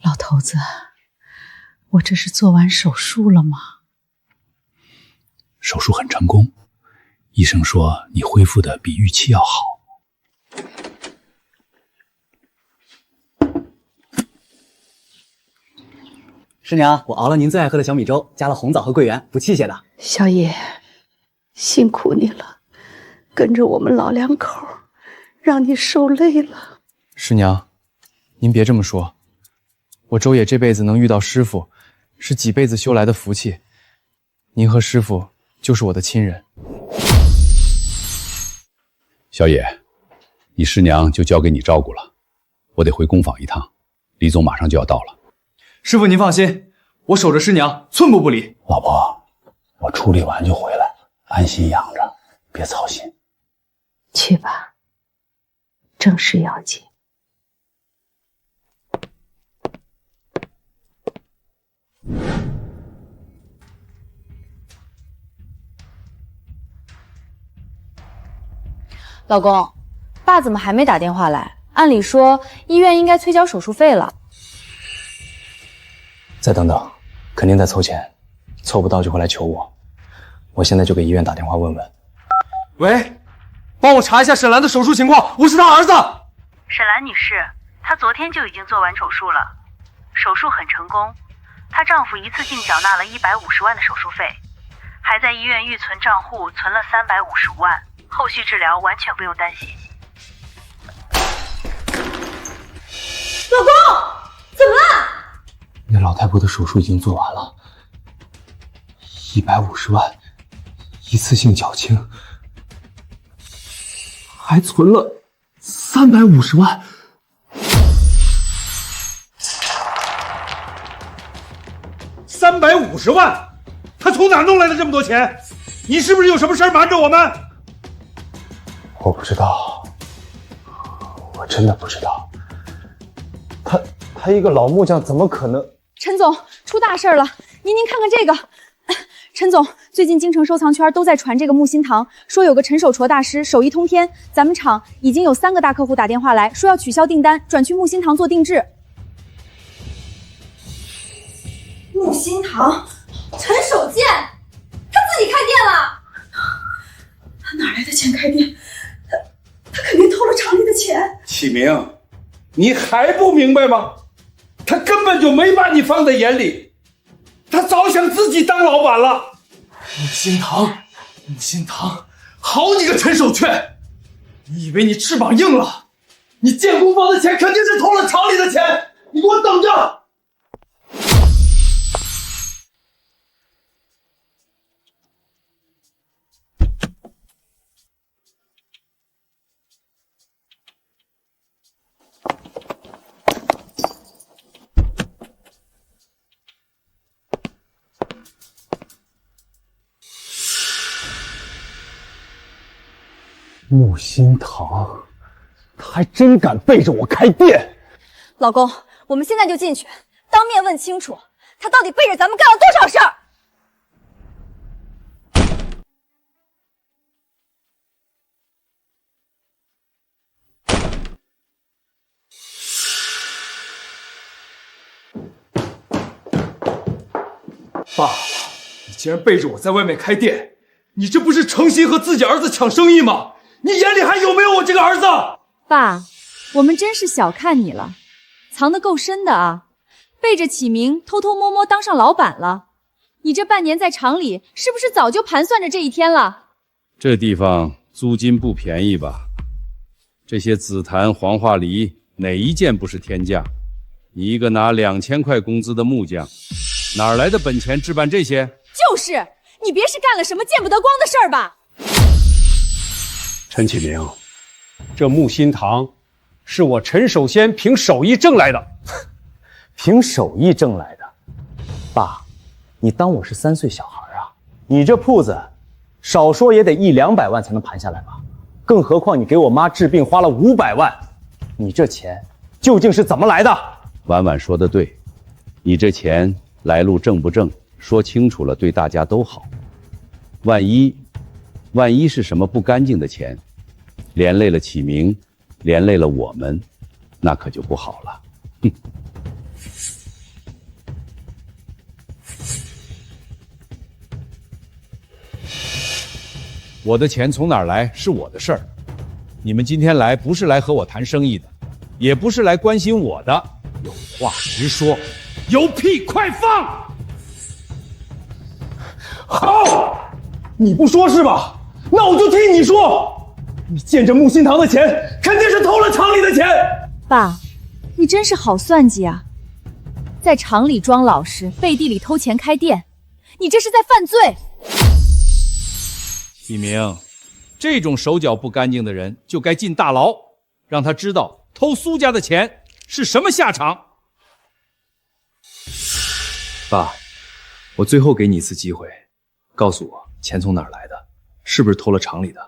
[SPEAKER 6] 老头子，我这是做完手术了吗？
[SPEAKER 3] 手术很成功，医生说你恢复的比预期要好。
[SPEAKER 8] 师娘，我熬了您最爱喝的小米粥，加了红枣和桂圆，补气血的。
[SPEAKER 21] 小野，辛苦你了，跟着我们老两口，让你受累了。
[SPEAKER 3] 师娘，您别这么说，我周野这辈子能遇到师傅，是几辈子修来的福气。您和师傅就是我的亲人。
[SPEAKER 1] 小野，你师娘就交给你照顾了，我得回工坊一趟，李总马上就要到了。
[SPEAKER 20] 师傅您放心，我守着师娘，寸步不离。
[SPEAKER 19] 老婆，我处理完就回来，安心养着，别操心。
[SPEAKER 21] 去吧，正事要紧。
[SPEAKER 2] 老公，爸怎么还没打电话来？按理说医院应该催交手术费了。
[SPEAKER 3] 再等等，肯定在凑钱，凑不到就会来求我。我现在就给医院打电话问问。
[SPEAKER 20] 喂，帮我查一下沈兰的手术情况，我是她儿子。
[SPEAKER 4] 沈兰女士，她昨天就已经做完手术了，手术很成功，她丈夫一次性缴纳了150万的手术费，还在医院预存账户存了355万，后续治疗完全不用担心。
[SPEAKER 2] 老公，怎么了？
[SPEAKER 13] 那老太婆的手术已经做完了，150万一次性缴清，还存了350万。
[SPEAKER 15] 350万，他从哪弄来的这么多钱？你是不是有什么事儿瞒着我们？
[SPEAKER 19] 我不知道，我真的不知道。他一个老木匠怎么可能？
[SPEAKER 2] 陈总，出大事了！您看看这个。陈总，最近京城收藏圈都在传这个木心堂，说有个陈手镯大师手艺通天，咱们厂已经有3个大客户打电话来说要取消订单，转去木心堂做定制。
[SPEAKER 16] 木心堂，陈守建，他自己开店了。他哪来的钱开店？他肯定偷了厂里的钱。
[SPEAKER 15] 启明，你还不明白吗？他根本就没把你放在眼里，他早想自己当老板了。
[SPEAKER 20] 木心堂，木心堂，好你个陈守劝！你以为你翅膀硬了？你建工坊的钱肯定是偷了厂里的钱，你给我等着！
[SPEAKER 19] 木心堂，他还真敢背着我开店！
[SPEAKER 16] 老公，我们现在就进去，当面问清楚，他到底背着咱们干了多少事儿！
[SPEAKER 20] 爸，你竟然背着我在外面开店，你这不是诚心和自己儿子抢生意吗？你眼里还有没有我这个儿子？
[SPEAKER 2] 爸，我们真是小看你了，藏得够深的啊！背着启明偷偷摸摸当上老板了。你这半年在厂里，是不是早就盘算着这一天了？
[SPEAKER 1] 这地方租金不便宜吧？这些紫檀、黄花梨，哪一件不是天价？你一个拿2000块工资的木匠，哪来的本钱置办这些？
[SPEAKER 2] 就是，你别是干了什么见不得光的事儿吧？
[SPEAKER 12] 陈启明，这木心堂是我陈守先凭手艺挣来的。
[SPEAKER 19] 凭手艺挣来的？爸，你当我是3岁小孩啊？你这铺子少说也得100-200万才能盘下来吧？更何况你给我妈治病花了500万，你这钱究竟是怎么来的？
[SPEAKER 1] 婉婉说的对，你这钱来路正不正，说清楚了对大家都好。万一是什么不干净的钱，连累了启明，连累了我们，那可就不好了。哼。我的钱从哪儿来是我的事儿，你们今天来不是来和我谈生意的，也不是来关心我的，有话直说，有屁快放！
[SPEAKER 20] 好，你不说是吧？那我就替你说，你见着木心堂的钱，肯定是偷了厂里的钱。
[SPEAKER 2] 爸，你真是好算计啊！在厂里装老实，背地里偷钱开店，你这是在犯罪！
[SPEAKER 1] 启明，这种手脚不干净的人就该进大牢，让他知道偷苏家的钱是什么下场。
[SPEAKER 3] 爸，我最后给你一次机会，告诉我钱从哪儿来的，是不是偷了厂里的？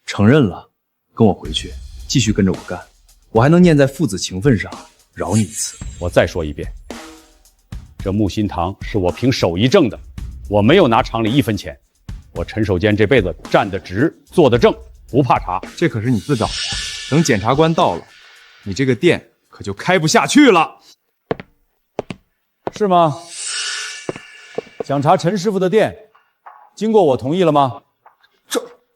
[SPEAKER 3] 承认了，跟我回去，继续跟着我干，我还能念在父子情分上，饶你一次。
[SPEAKER 1] 我再说一遍，这木心堂是我凭手艺挣的，我没有拿厂里1分钱。我陈守坚这辈子站得直，坐得正，不怕查。
[SPEAKER 20] 这可是你自找的，等检察官到了，你这个店可就开不下去了，
[SPEAKER 1] 是吗？想查陈师傅的店，经过我同意了吗？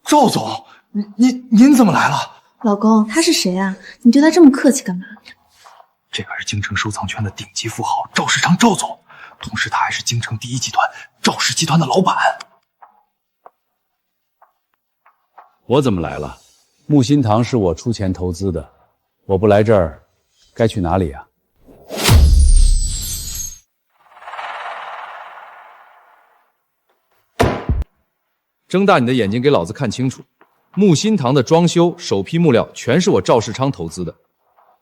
[SPEAKER 20] 赵总，您怎么来了？
[SPEAKER 16] 老公，他是谁啊？你对他这么客气干嘛？
[SPEAKER 20] 这可是京城收藏圈的顶级富豪赵世昌赵总，同时他还是京城第一集团赵氏集团的老板。
[SPEAKER 1] 我怎么来了？木心堂是我出钱投资的，我不来这儿，该去哪里啊？
[SPEAKER 3] 睁大你的眼睛，给老子看清楚！木心堂的装修、首批木料全是我赵世昌投资的，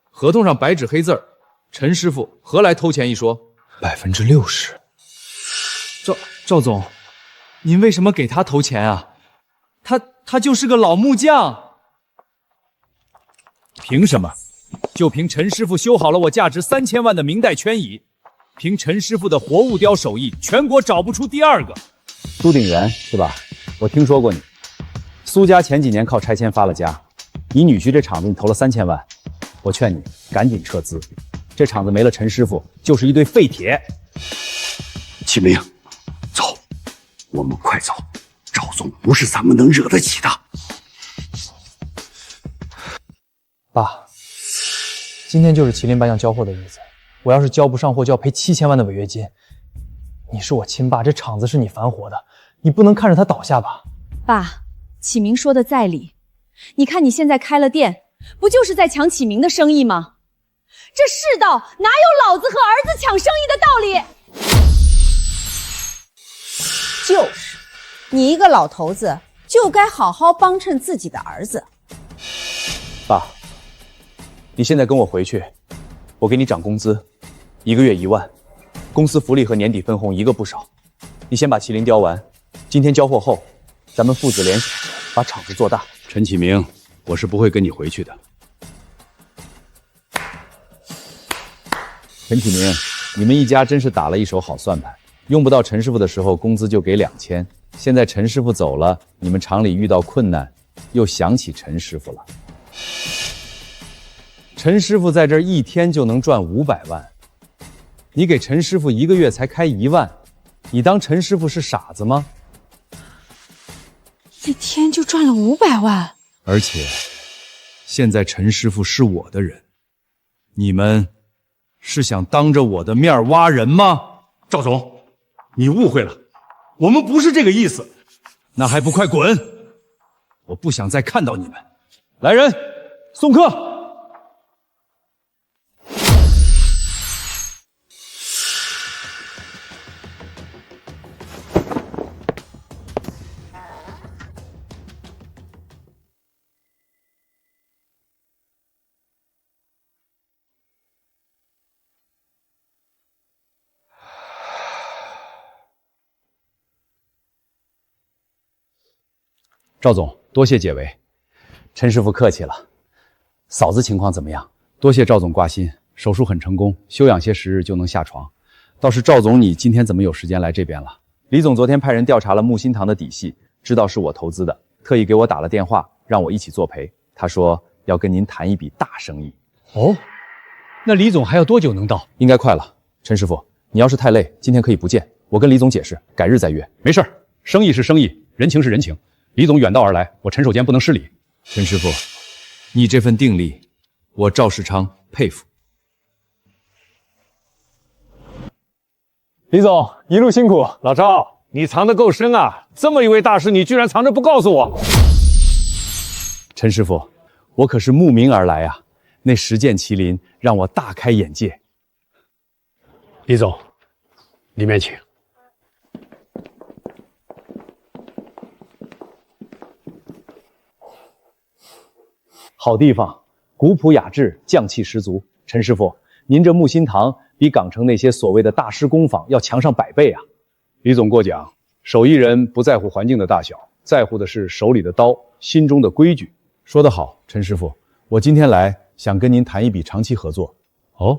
[SPEAKER 3] 合同上白纸黑字儿，陈师傅何来偷钱一说
[SPEAKER 20] ？60%。赵总，您为什么给他投钱啊？他就是个老木匠。
[SPEAKER 1] 凭什么？就凭陈师傅修好了我价值3000万的明代圈椅，凭陈师傅的活物雕手艺，全国找不出第2个。苏鼎元是吧？我听说过你。苏家前几年靠拆迁发了家，你女婿这厂子你投了3000万，我劝你赶紧撤资，这厂子没了陈师傅就是一堆废铁。
[SPEAKER 15] 启明，走，我们快走。赵总不是咱们能惹得起的。
[SPEAKER 3] 爸，今天就是麒麟白象交货的日子，我要是交不上货，就要赔7000万的违约金。你是我亲爸，这厂子是你反火的，
[SPEAKER 19] 你不能看着他倒下吧？
[SPEAKER 2] 爸，启明说的在理。你看你现在开了店，不就是在抢启明的生意吗？这世道哪有老子和儿子抢生意的道理？
[SPEAKER 21] 就是，你一个老头子就该好好帮衬自己的儿子。
[SPEAKER 3] 爸，你现在跟我回去，我给你涨工资，1个月1万，公司福利和年底分红一个不少。你先把麒麟雕完，今天交货后，咱们父子联手把厂子做大。
[SPEAKER 1] 陈启明，我是不会跟你回去的。
[SPEAKER 3] 陈启明，你们一家真是打了一手好算盘，用不到陈师傅的时候，工资就给2000。现在陈师傅走了，你们厂里遇到困难，又想起陈师傅了。陈师傅在这儿一天就能赚500万，你给陈师傅1个月才开1万，你当陈师傅是傻子吗？
[SPEAKER 2] 一天就赚了500万，
[SPEAKER 1] 而且现在陈师傅是我的人，你们是想当着我的面挖人吗？
[SPEAKER 13] 赵总，你误会了，我们不是这个意思。
[SPEAKER 1] 那还不快滚！我不想再看到你们。来人，送客。
[SPEAKER 3] 赵总，多谢解围。陈师傅客气了。嫂子情况怎么样？
[SPEAKER 1] 多谢赵总挂心，手术很成功，休养些时日就能下床。倒是赵总，你今天怎么有时间来这边了？
[SPEAKER 3] 李总昨天派人调查了木心堂的底细，知道是我投资的，特意给我打了电话，让我一起作陪。他说要跟您谈一笔大生意。
[SPEAKER 1] 哦，那李总还要多久能到？
[SPEAKER 3] 应该快了。陈师傅，你要是太累，今天可以不见，我跟李总解释，改日再约。
[SPEAKER 1] 没事儿，生意是生意，人情是人情。李总远道而来，我陈守坚不能失礼。陈师傅，你这份定力，我赵世昌佩服。
[SPEAKER 11] 李总一路辛苦。老赵，你藏得够深啊！这么一位大师，你居然藏着不告诉我。
[SPEAKER 3] 陈师傅，我可是慕名而来啊！那10件麒麟让我大开眼界。
[SPEAKER 11] 李总，里面请。
[SPEAKER 3] 好地方，古朴雅致，匠气十足。陈师傅，您这木心堂比港城那些所谓的大师工坊要强上100倍啊！
[SPEAKER 1] 李总过奖，手艺人不在乎环境的大小，在乎的是手里的刀，心中的规矩。
[SPEAKER 3] 说得好，陈师傅，我今天来想跟您谈一笔长期合作。
[SPEAKER 1] 哦，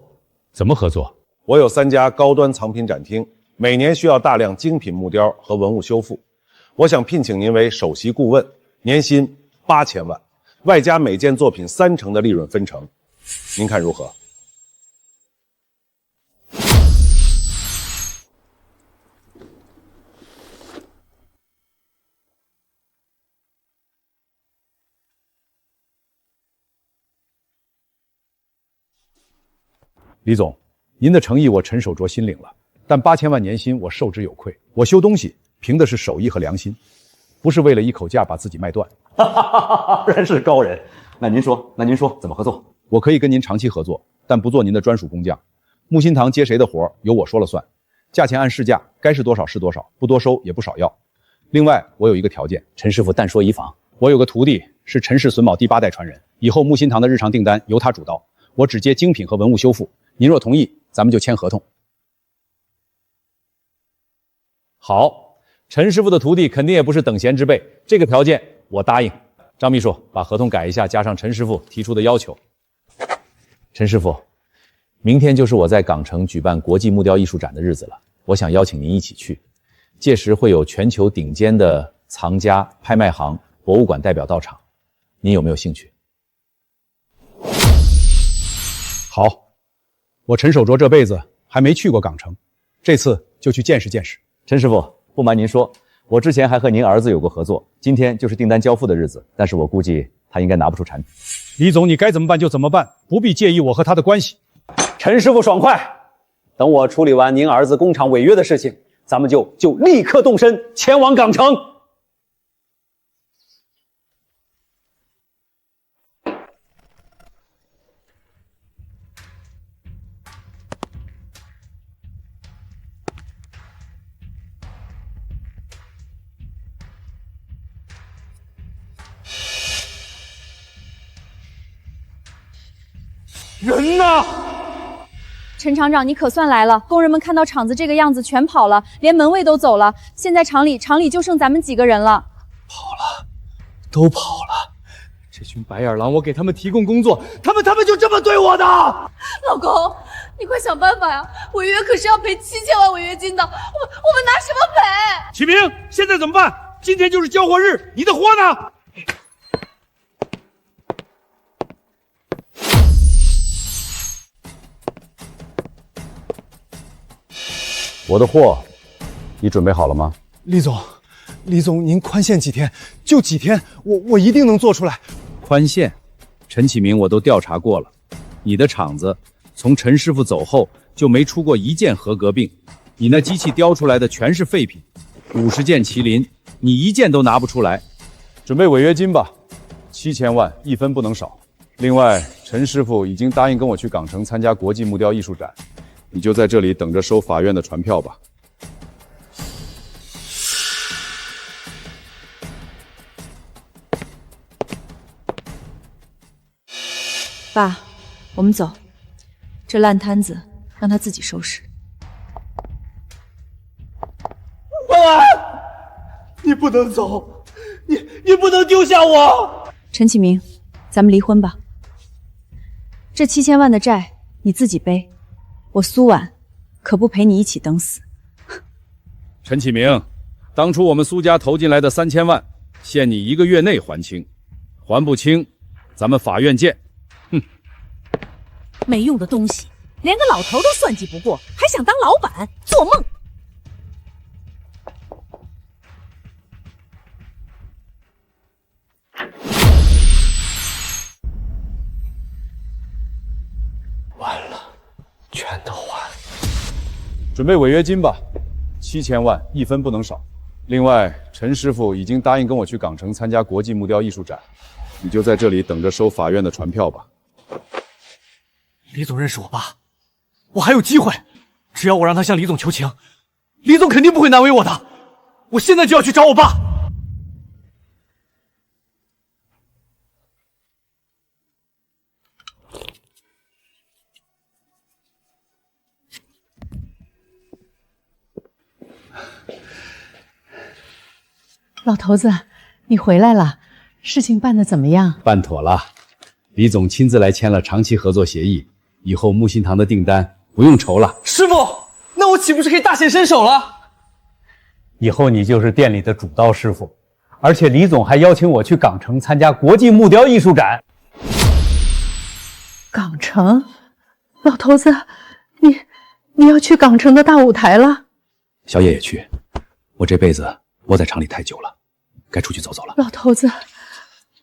[SPEAKER 1] 怎么合作？
[SPEAKER 17] 我有3家高端藏品展厅，每年需要大量精品木雕和文物修复，我想聘请您为首席顾问，年薪8000万。外加每件作品30%的利润分成，您看如何？
[SPEAKER 1] 李总，您的诚意我陈守卓心领了，但8000万年薪我受之有愧。我修东西凭的是手艺和良心，不是为了一口价把自己卖断。
[SPEAKER 3] 人是高人。那您说怎么合作？
[SPEAKER 1] 我可以跟您长期合作，但不做您的专属工匠。木心堂接谁的活由我说了算，价钱按市价，该是多少是多少，不多收也不少要。另外我有一个条件，
[SPEAKER 3] 陈师傅但说以防。
[SPEAKER 1] 我有个徒弟是陈氏榫卯第8代传人，以后木心堂的日常订单由他主刀，我只接精品和文物修复。您若同意，咱们就签合同。
[SPEAKER 3] 好，陈师傅的徒弟肯定也不是等闲之辈，这个条件我答应。张秘书，把合同改一下，加上陈师傅提出的要求。陈师傅，明天就是我在港城举办国际木雕艺术展的日子了，我想邀请您一起去。届时会有全球顶尖的藏家、拍卖行、博物馆代表到场，您有没有兴趣？
[SPEAKER 1] 好，我陈守卓这辈子还没去过港城，这次就去见识见识。
[SPEAKER 3] 陈师傅，不瞒您说，我之前还和您儿子有过合作，今天就是订单交付的日子，但是我估计他应该拿不出产品。
[SPEAKER 1] 李总，你该怎么办就怎么办，不必介意我和他的关系。
[SPEAKER 19] 陈师傅爽快，等我处理完您儿子工厂违约的事情，咱们就立刻动身前往港城。
[SPEAKER 11] 人呢？
[SPEAKER 2] 陈厂长，你可算来了！工人们看到厂子这个样子，全跑了，连门卫都走了。现在厂里就剩咱们几个人了。
[SPEAKER 20] 都跑了。这群白眼狼，我给他们提供工作，他们就这么对我的。
[SPEAKER 16] 老公，你快想办法呀！违约可是要赔7000万违约金的，我们拿什么赔？
[SPEAKER 11] 启明，现在怎么办？今天就是交货日，你的货呢？
[SPEAKER 1] 我的货，你准备好了吗？
[SPEAKER 13] 李总，您宽限几天？就几天，我一定能做出来。
[SPEAKER 1] 宽限？陈启明我都调查过了，你的厂子从陈师傅走后就没出过一件合格病，你那机器雕出来的全是废品，50件麒麟，你一件都拿不出来。准备违约金吧，7000万，1分不能少。另外，陈师傅已经答应跟我去港城参加国际木雕艺术展。你就在这里等着收法院的传票吧。
[SPEAKER 2] 爸，我们走，这烂摊子让他自己收拾。
[SPEAKER 20] 万安，你不能走，你不能丢下我。
[SPEAKER 2] 陈启明，咱们离婚吧。这7000万的债你自己背。我苏婉可不陪你一起等死。
[SPEAKER 1] 陈启明，当初我们苏家投进来的3000万，限你1个月内还清，还不清，咱们法院见。哼，
[SPEAKER 14] 没用的东西，连个老头都算计不过，还想当老板，做梦！
[SPEAKER 13] 全都还。
[SPEAKER 1] 准备违约金吧，7000万，1分不能少。另外，陈师傅已经答应跟我去港城参加国际木雕艺术展，你就在这里等着收法院的传票吧。
[SPEAKER 20] 李总认识我爸，我还有机会，只要我让他向李总求情，李总肯定不会难为我的。我现在就要去找我爸。
[SPEAKER 6] 老头子，你回来了，事情办得怎么样？
[SPEAKER 1] 办妥了，李总亲自来签了长期合作协议，以后木心堂的订单不用愁了。
[SPEAKER 20] 师傅，那我岂不是可以大显身手了？
[SPEAKER 19] 以后你就是店里的主刀师傅，而且李总还邀请我去港城参加国际木雕艺术展。
[SPEAKER 6] 港城？老头子，你要去港城的大舞台了？
[SPEAKER 1] 小野也去，我这辈子窝在厂里太久了，该出去走走了。
[SPEAKER 6] 老头子，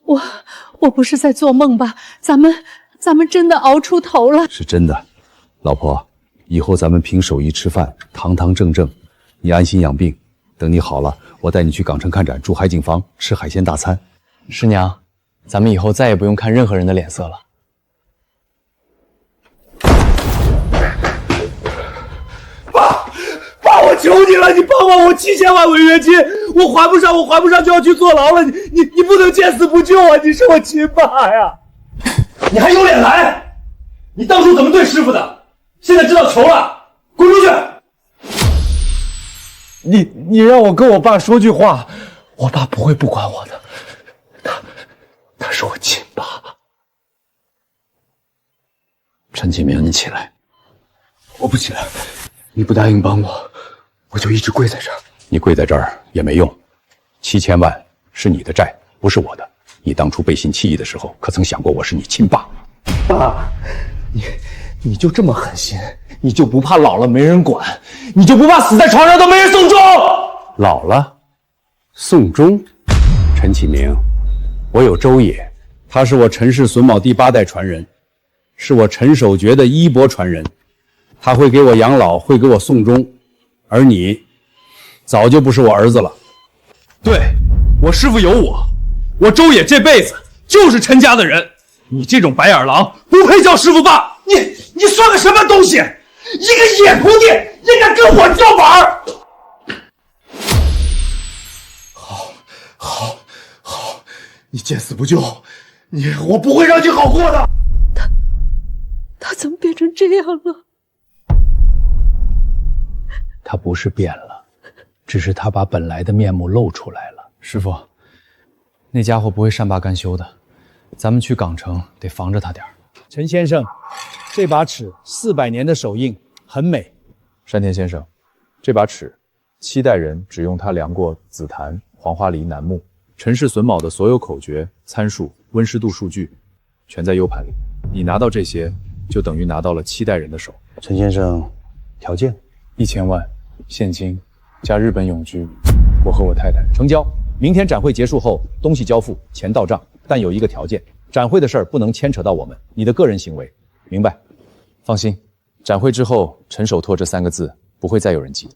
[SPEAKER 6] 我不是在做梦吧？咱们真的熬出头了。
[SPEAKER 1] 是真的，老婆，以后咱们凭手艺吃饭，堂堂正正。你安心养病，等你好了，我带你去港城看展，住海景房，吃海鲜大餐。
[SPEAKER 3] 师娘，咱们以后再也不用看任何人的脸色了。
[SPEAKER 20] 爸，我求你了，你帮帮我，7000万违约金，我还不上就要去坐牢了。你不能见死不救啊！你是我亲爸呀！你还有脸来？你当初怎么对师傅的？现在知道仇了，滚出去！
[SPEAKER 13] 你让我跟我爸说句话，我爸不会不管我的，他是我亲爸。
[SPEAKER 10] 陈启明，你起来。
[SPEAKER 13] 我不起来，你不答应帮我就一直跪在这儿。
[SPEAKER 1] 你跪在这儿也没用，7000万是你的债，不是我的。你当初背信弃义的时候，可曾想过我是你亲爸？
[SPEAKER 13] 爸，你就这么狠心？你就不怕老了没人管？你就不怕死在床上都没人送终？
[SPEAKER 1] 老了，送终？陈启明，我有周爷，他是我陈氏榫卯第8代传人，是我陈守觉的衣钵传人，他会给我养老，会给我送终。而你早就不是我儿子了。
[SPEAKER 7] 对，我师傅有我周野这辈子就是陈家的人。你这种白眼狼不配叫师傅爸！你算个什么东西？一个野徒弟也敢跟我叫板？好，你见死不救，我不会让你好过的。
[SPEAKER 16] 他怎么变成这样了？
[SPEAKER 3] 他不是变了，只是他把本来的面目露出来了。师傅，那家伙不会善罢甘休的，咱们去港城得防着他点儿。
[SPEAKER 1] 陈先生，这把尺400年的手印很美。
[SPEAKER 3] 山田先生，这把尺7代人只用它量过紫檀、黄花梨、楠木、陈氏榫卯的所有口诀、参数、温湿度数据，全在 U 盘里。你拿到这些，就等于拿到了7代人的手。
[SPEAKER 19] 陈先生，条件
[SPEAKER 3] 1000万现金加日本永居，我和我太太
[SPEAKER 1] 成交。明天展会结束后，东西交付，钱到账，但有一个条件，展会的事儿不能牵扯到我们，你的个人行为，明白？
[SPEAKER 3] 放心，展会之后，陈守拓这3个字不会再有人记。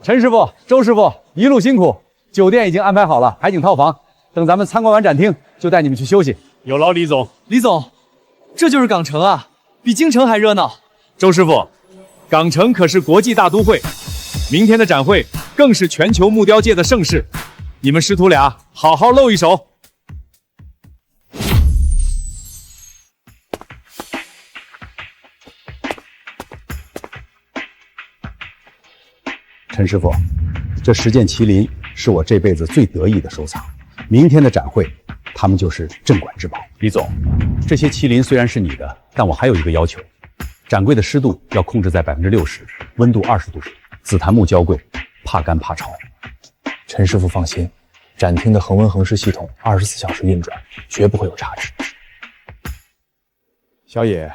[SPEAKER 1] 陈师傅、周师傅一路辛苦，酒店已经安排好了，海景套房，等咱们参观完展厅，就带你们去休息。
[SPEAKER 11] 有劳李总。
[SPEAKER 20] 李总，这就是港城啊，比京城还热闹。
[SPEAKER 11] 周师傅，港城可是国际大都会，明天的展会更是全球木雕界的盛事，你们师徒俩好好露一手。
[SPEAKER 1] 陈师傅，这10件麒麟是我这辈子最得意的收藏，明天的展会，他们就是镇馆之宝。李总，这些麒麟虽然是你的，但我还有一个要求，展柜的湿度要控制在60%，温度20度，紫檀木娇贵，怕干怕潮。
[SPEAKER 3] 陈师傅放心，展厅的恒温恒湿系统24小时运转，绝不会有差池。
[SPEAKER 1] 小野，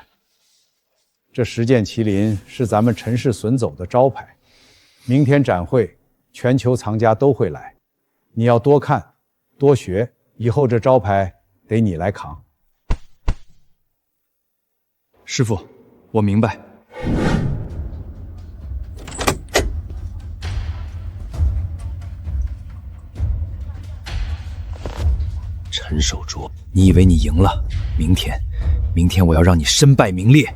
[SPEAKER 1] 这10件麒麟是咱们陈氏损走的招牌，明天展会，全球藏家都会来，你要多看多学，以后这招牌得你来扛。
[SPEAKER 20] 师傅，我明白。
[SPEAKER 3] 陈守卓，你以为你赢了？明天我要让你身败名裂。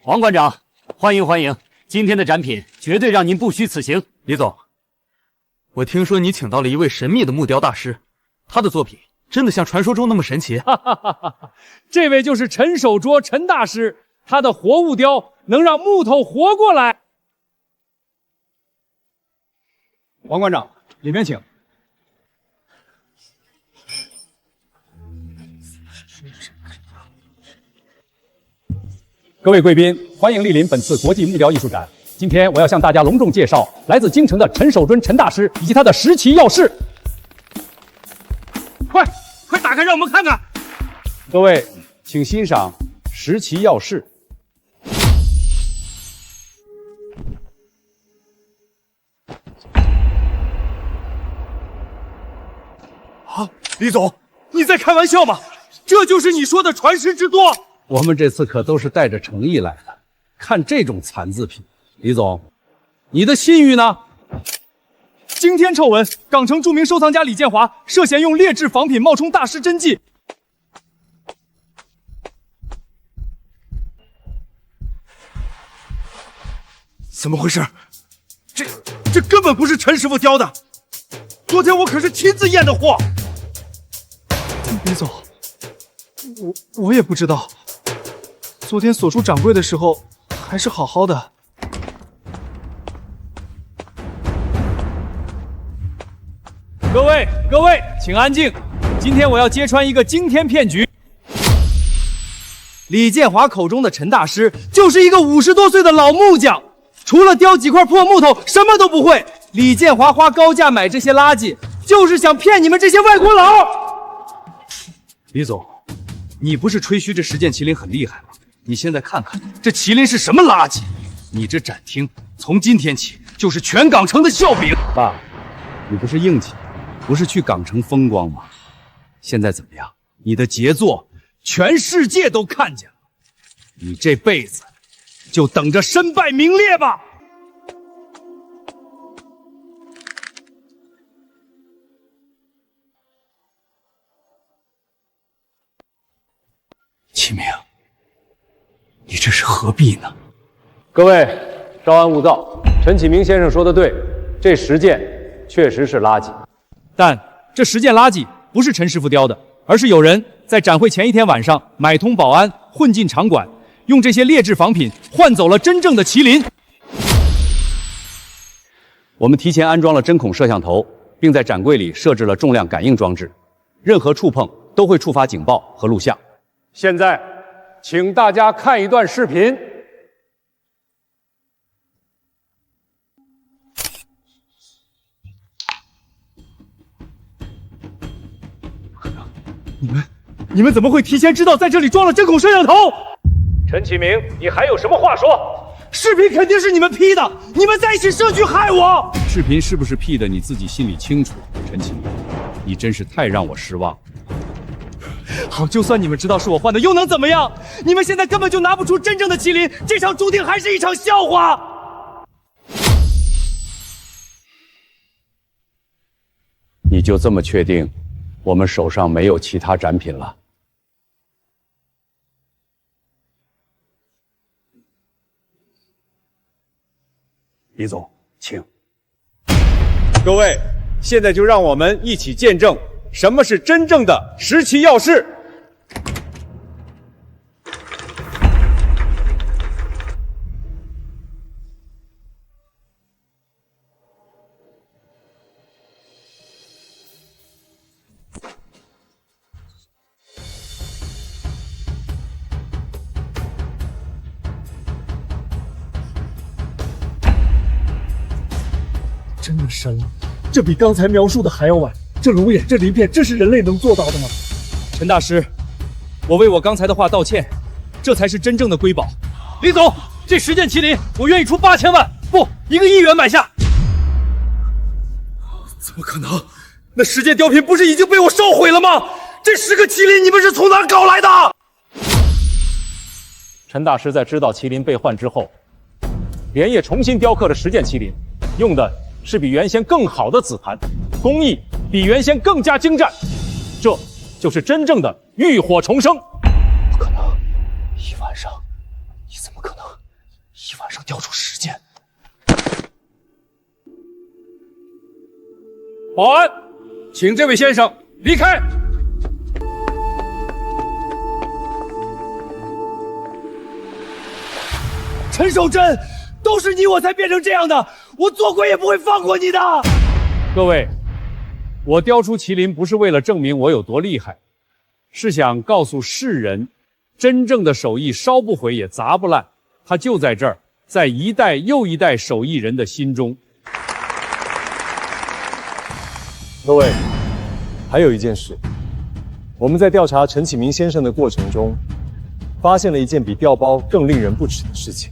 [SPEAKER 18] 王馆长，欢迎欢迎！今天的展品绝对让您不虚此行。
[SPEAKER 20] 李总，我听说你请到了一位神秘的木雕大师，他的作品真的像传说中那么神奇？
[SPEAKER 11] 这位就是陈守卓陈大师，他的活物雕能让木头活过来。
[SPEAKER 1] 王馆长，里面请。各位贵宾，欢迎莅临本次国际木雕艺术展。今天我要向大家隆重介绍来自京城的陈守尊陈大师以及他的10旗耀士。
[SPEAKER 11] 快打开，让我们看看。
[SPEAKER 1] 各位，请欣赏10旗耀士。
[SPEAKER 11] 啊，李总，你在开玩笑吗？这就是你说的传世之作？
[SPEAKER 1] 我们这次可都是带着诚意来的，看这种残字品，李总，你的信誉呢？
[SPEAKER 20] 惊天臭闻，港城著名收藏家李建华涉嫌用劣质仿品冒充大师真迹。
[SPEAKER 11] 怎么回事？这根本不是陈师傅雕的，昨天我可是亲自验的货。
[SPEAKER 20] 李总，我也不知道。昨天锁住掌柜的时候还是好好的。
[SPEAKER 11] 各位，请安静。今天我要揭穿一个惊天骗局。
[SPEAKER 20] 李建华口中的陈大师就是一个50多岁的老木匠，除了雕几块破木头，什么都不会。李建华花高价买这些垃圾，就是想骗你们这些外国佬。
[SPEAKER 11] 李总，你不是吹嘘这10件麒麟很厉害吗？你现在看看这麒麟是什么垃圾！你这展厅从今天起就是全港城的笑柄。
[SPEAKER 1] 爸，你不是硬气，不是去港城风光吗？现在怎么样？你的杰作全世界都看见了，你这辈子就等着身败名裂吧！
[SPEAKER 13] 启明，你这是何必呢？
[SPEAKER 3] 各位，稍安勿躁。陈启明先生说的对，这10件确实是垃圾，
[SPEAKER 11] 但这10件垃圾不是陈师傅雕的，而是有人在展会前一天晚上买通保安，混进场馆，用这些劣质仿品换走了真正的麒麟。
[SPEAKER 1] 我们提前安装了针孔摄像头，并在展柜里设置了重量感应装置，任何触碰都会触发警报和录像。
[SPEAKER 3] 现在，请大家看一段视频。
[SPEAKER 11] 你们怎么会提前知道在这里装了针孔摄像头？
[SPEAKER 3] 陈启明，你还有什么话说？
[SPEAKER 11] 视频肯定是你们 P 的，你们在一起设局害我。
[SPEAKER 1] 视频是不是 P 的，你自己心里清楚。陈启明，你真是太让我失望。
[SPEAKER 11] 好，就算你们知道是我换的，又能怎么样？你们现在根本就拿不出真正的麒麟，这场注定还是一场笑话。
[SPEAKER 1] 你就这么确定我们手上没有其他展品了？
[SPEAKER 12] 李总，请。各位，现在就让我们一起见证什么是真正的17要事。
[SPEAKER 20] 真的深了，这比刚才描述的还要晚。这龙眼，这鳞片，这是人类能做到的吗？
[SPEAKER 11] 陈大师，我为我刚才的话道歉，这才是真正的瑰宝。李总，这10件麒麟，我愿意出8000万，不，1个亿元买下。
[SPEAKER 13] 怎么可能？那10件雕品不是已经被我烧毁了吗？这10个麒麟你们是从哪搞来的？
[SPEAKER 3] 陈大师在知道麒麟被换之后，连夜重新雕刻了10件麒麟，用的是比原先更好的紫檀，工艺比原先更加精湛，这就是真正的浴火重生。
[SPEAKER 13] 不可能，一晚上，你怎么可能一晚上雕出10件？
[SPEAKER 12] 保安，请这位先生离开。
[SPEAKER 11] 陈守贞，都是你我才变成这样的，我做鬼也不会放过你的。
[SPEAKER 1] 各位，我雕出麒麟不是为了证明我有多厉害，是想告诉世人，真正的手艺烧不毁也砸不烂，它就在这儿，在一代又一代手艺人的心中。
[SPEAKER 19] 各位，还有一件事，我们在调查陈启明先生的过程中，发现了一件比调包更令人不齿的事情。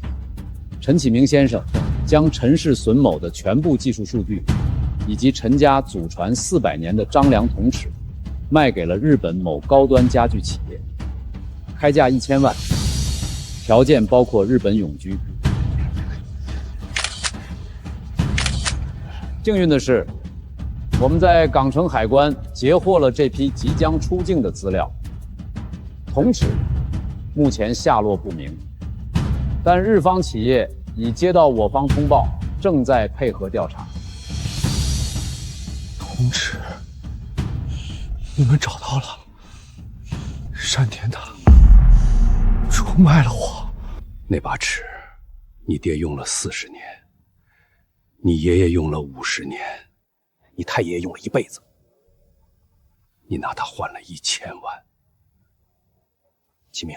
[SPEAKER 3] 陈启明先生将陈氏榫卯的全部技术数据，以及陈家祖传400年的张良铜尺，卖给了日本某高端家具企业，开价1000万，条件包括日本永居。幸运的是，我们在港城海关截获了这批即将出境的资料。铜尺目前下落不明，但日方企业已接到我方通报，正在配合调查。
[SPEAKER 13] 铜尺，你们找到了？山田他出卖了我。
[SPEAKER 15] 那把尺，你爹用了40年，你爷爷用了50年，你太爷爷用了一辈子，你拿它换了1000万。
[SPEAKER 7] 启明，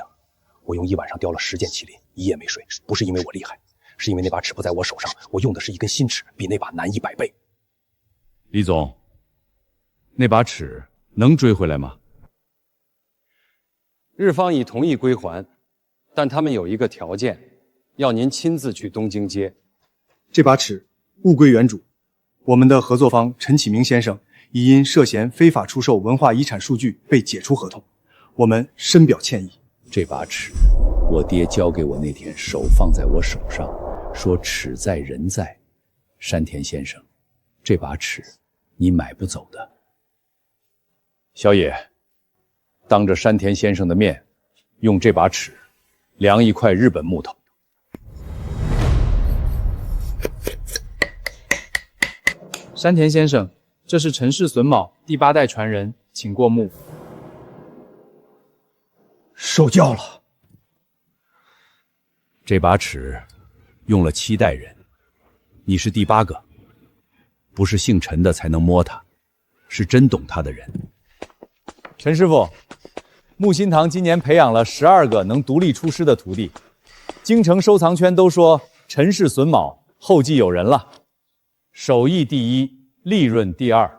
[SPEAKER 7] 我用1晚上雕了10件麒麟，一夜没睡，不是因为我厉害，是因为那把尺不在我手上，我用的是一根新尺，比那把难100倍。
[SPEAKER 1] 李总，那把尺能追回来吗？
[SPEAKER 3] 日方已同意归还，但他们有一个条件，要您亲自去东京接。
[SPEAKER 20] 这把尺物归原主，我们的合作方陈启明先生已因涉嫌非法出售文化遗产数据被解除合同，我们深表歉意。
[SPEAKER 1] 这把尺，我爹交给我那天手放在我手上，说尺在人在。山田先生，这把尺你买不走的。小野，当着山田先生的面，用这把尺量一块日本木头。
[SPEAKER 20] 山田先生，这是陈氏榫卯第8代传人，请过目。
[SPEAKER 13] 受教了。
[SPEAKER 1] 这把尺用了7代人，你是第8个，不是姓陈的才能摸它，是真懂它的人。
[SPEAKER 3] 陈师傅，木心堂今年培养了12个能独立出师的徒弟，京城收藏圈都说陈氏榫卯后继有人了，手艺第一，利润第2。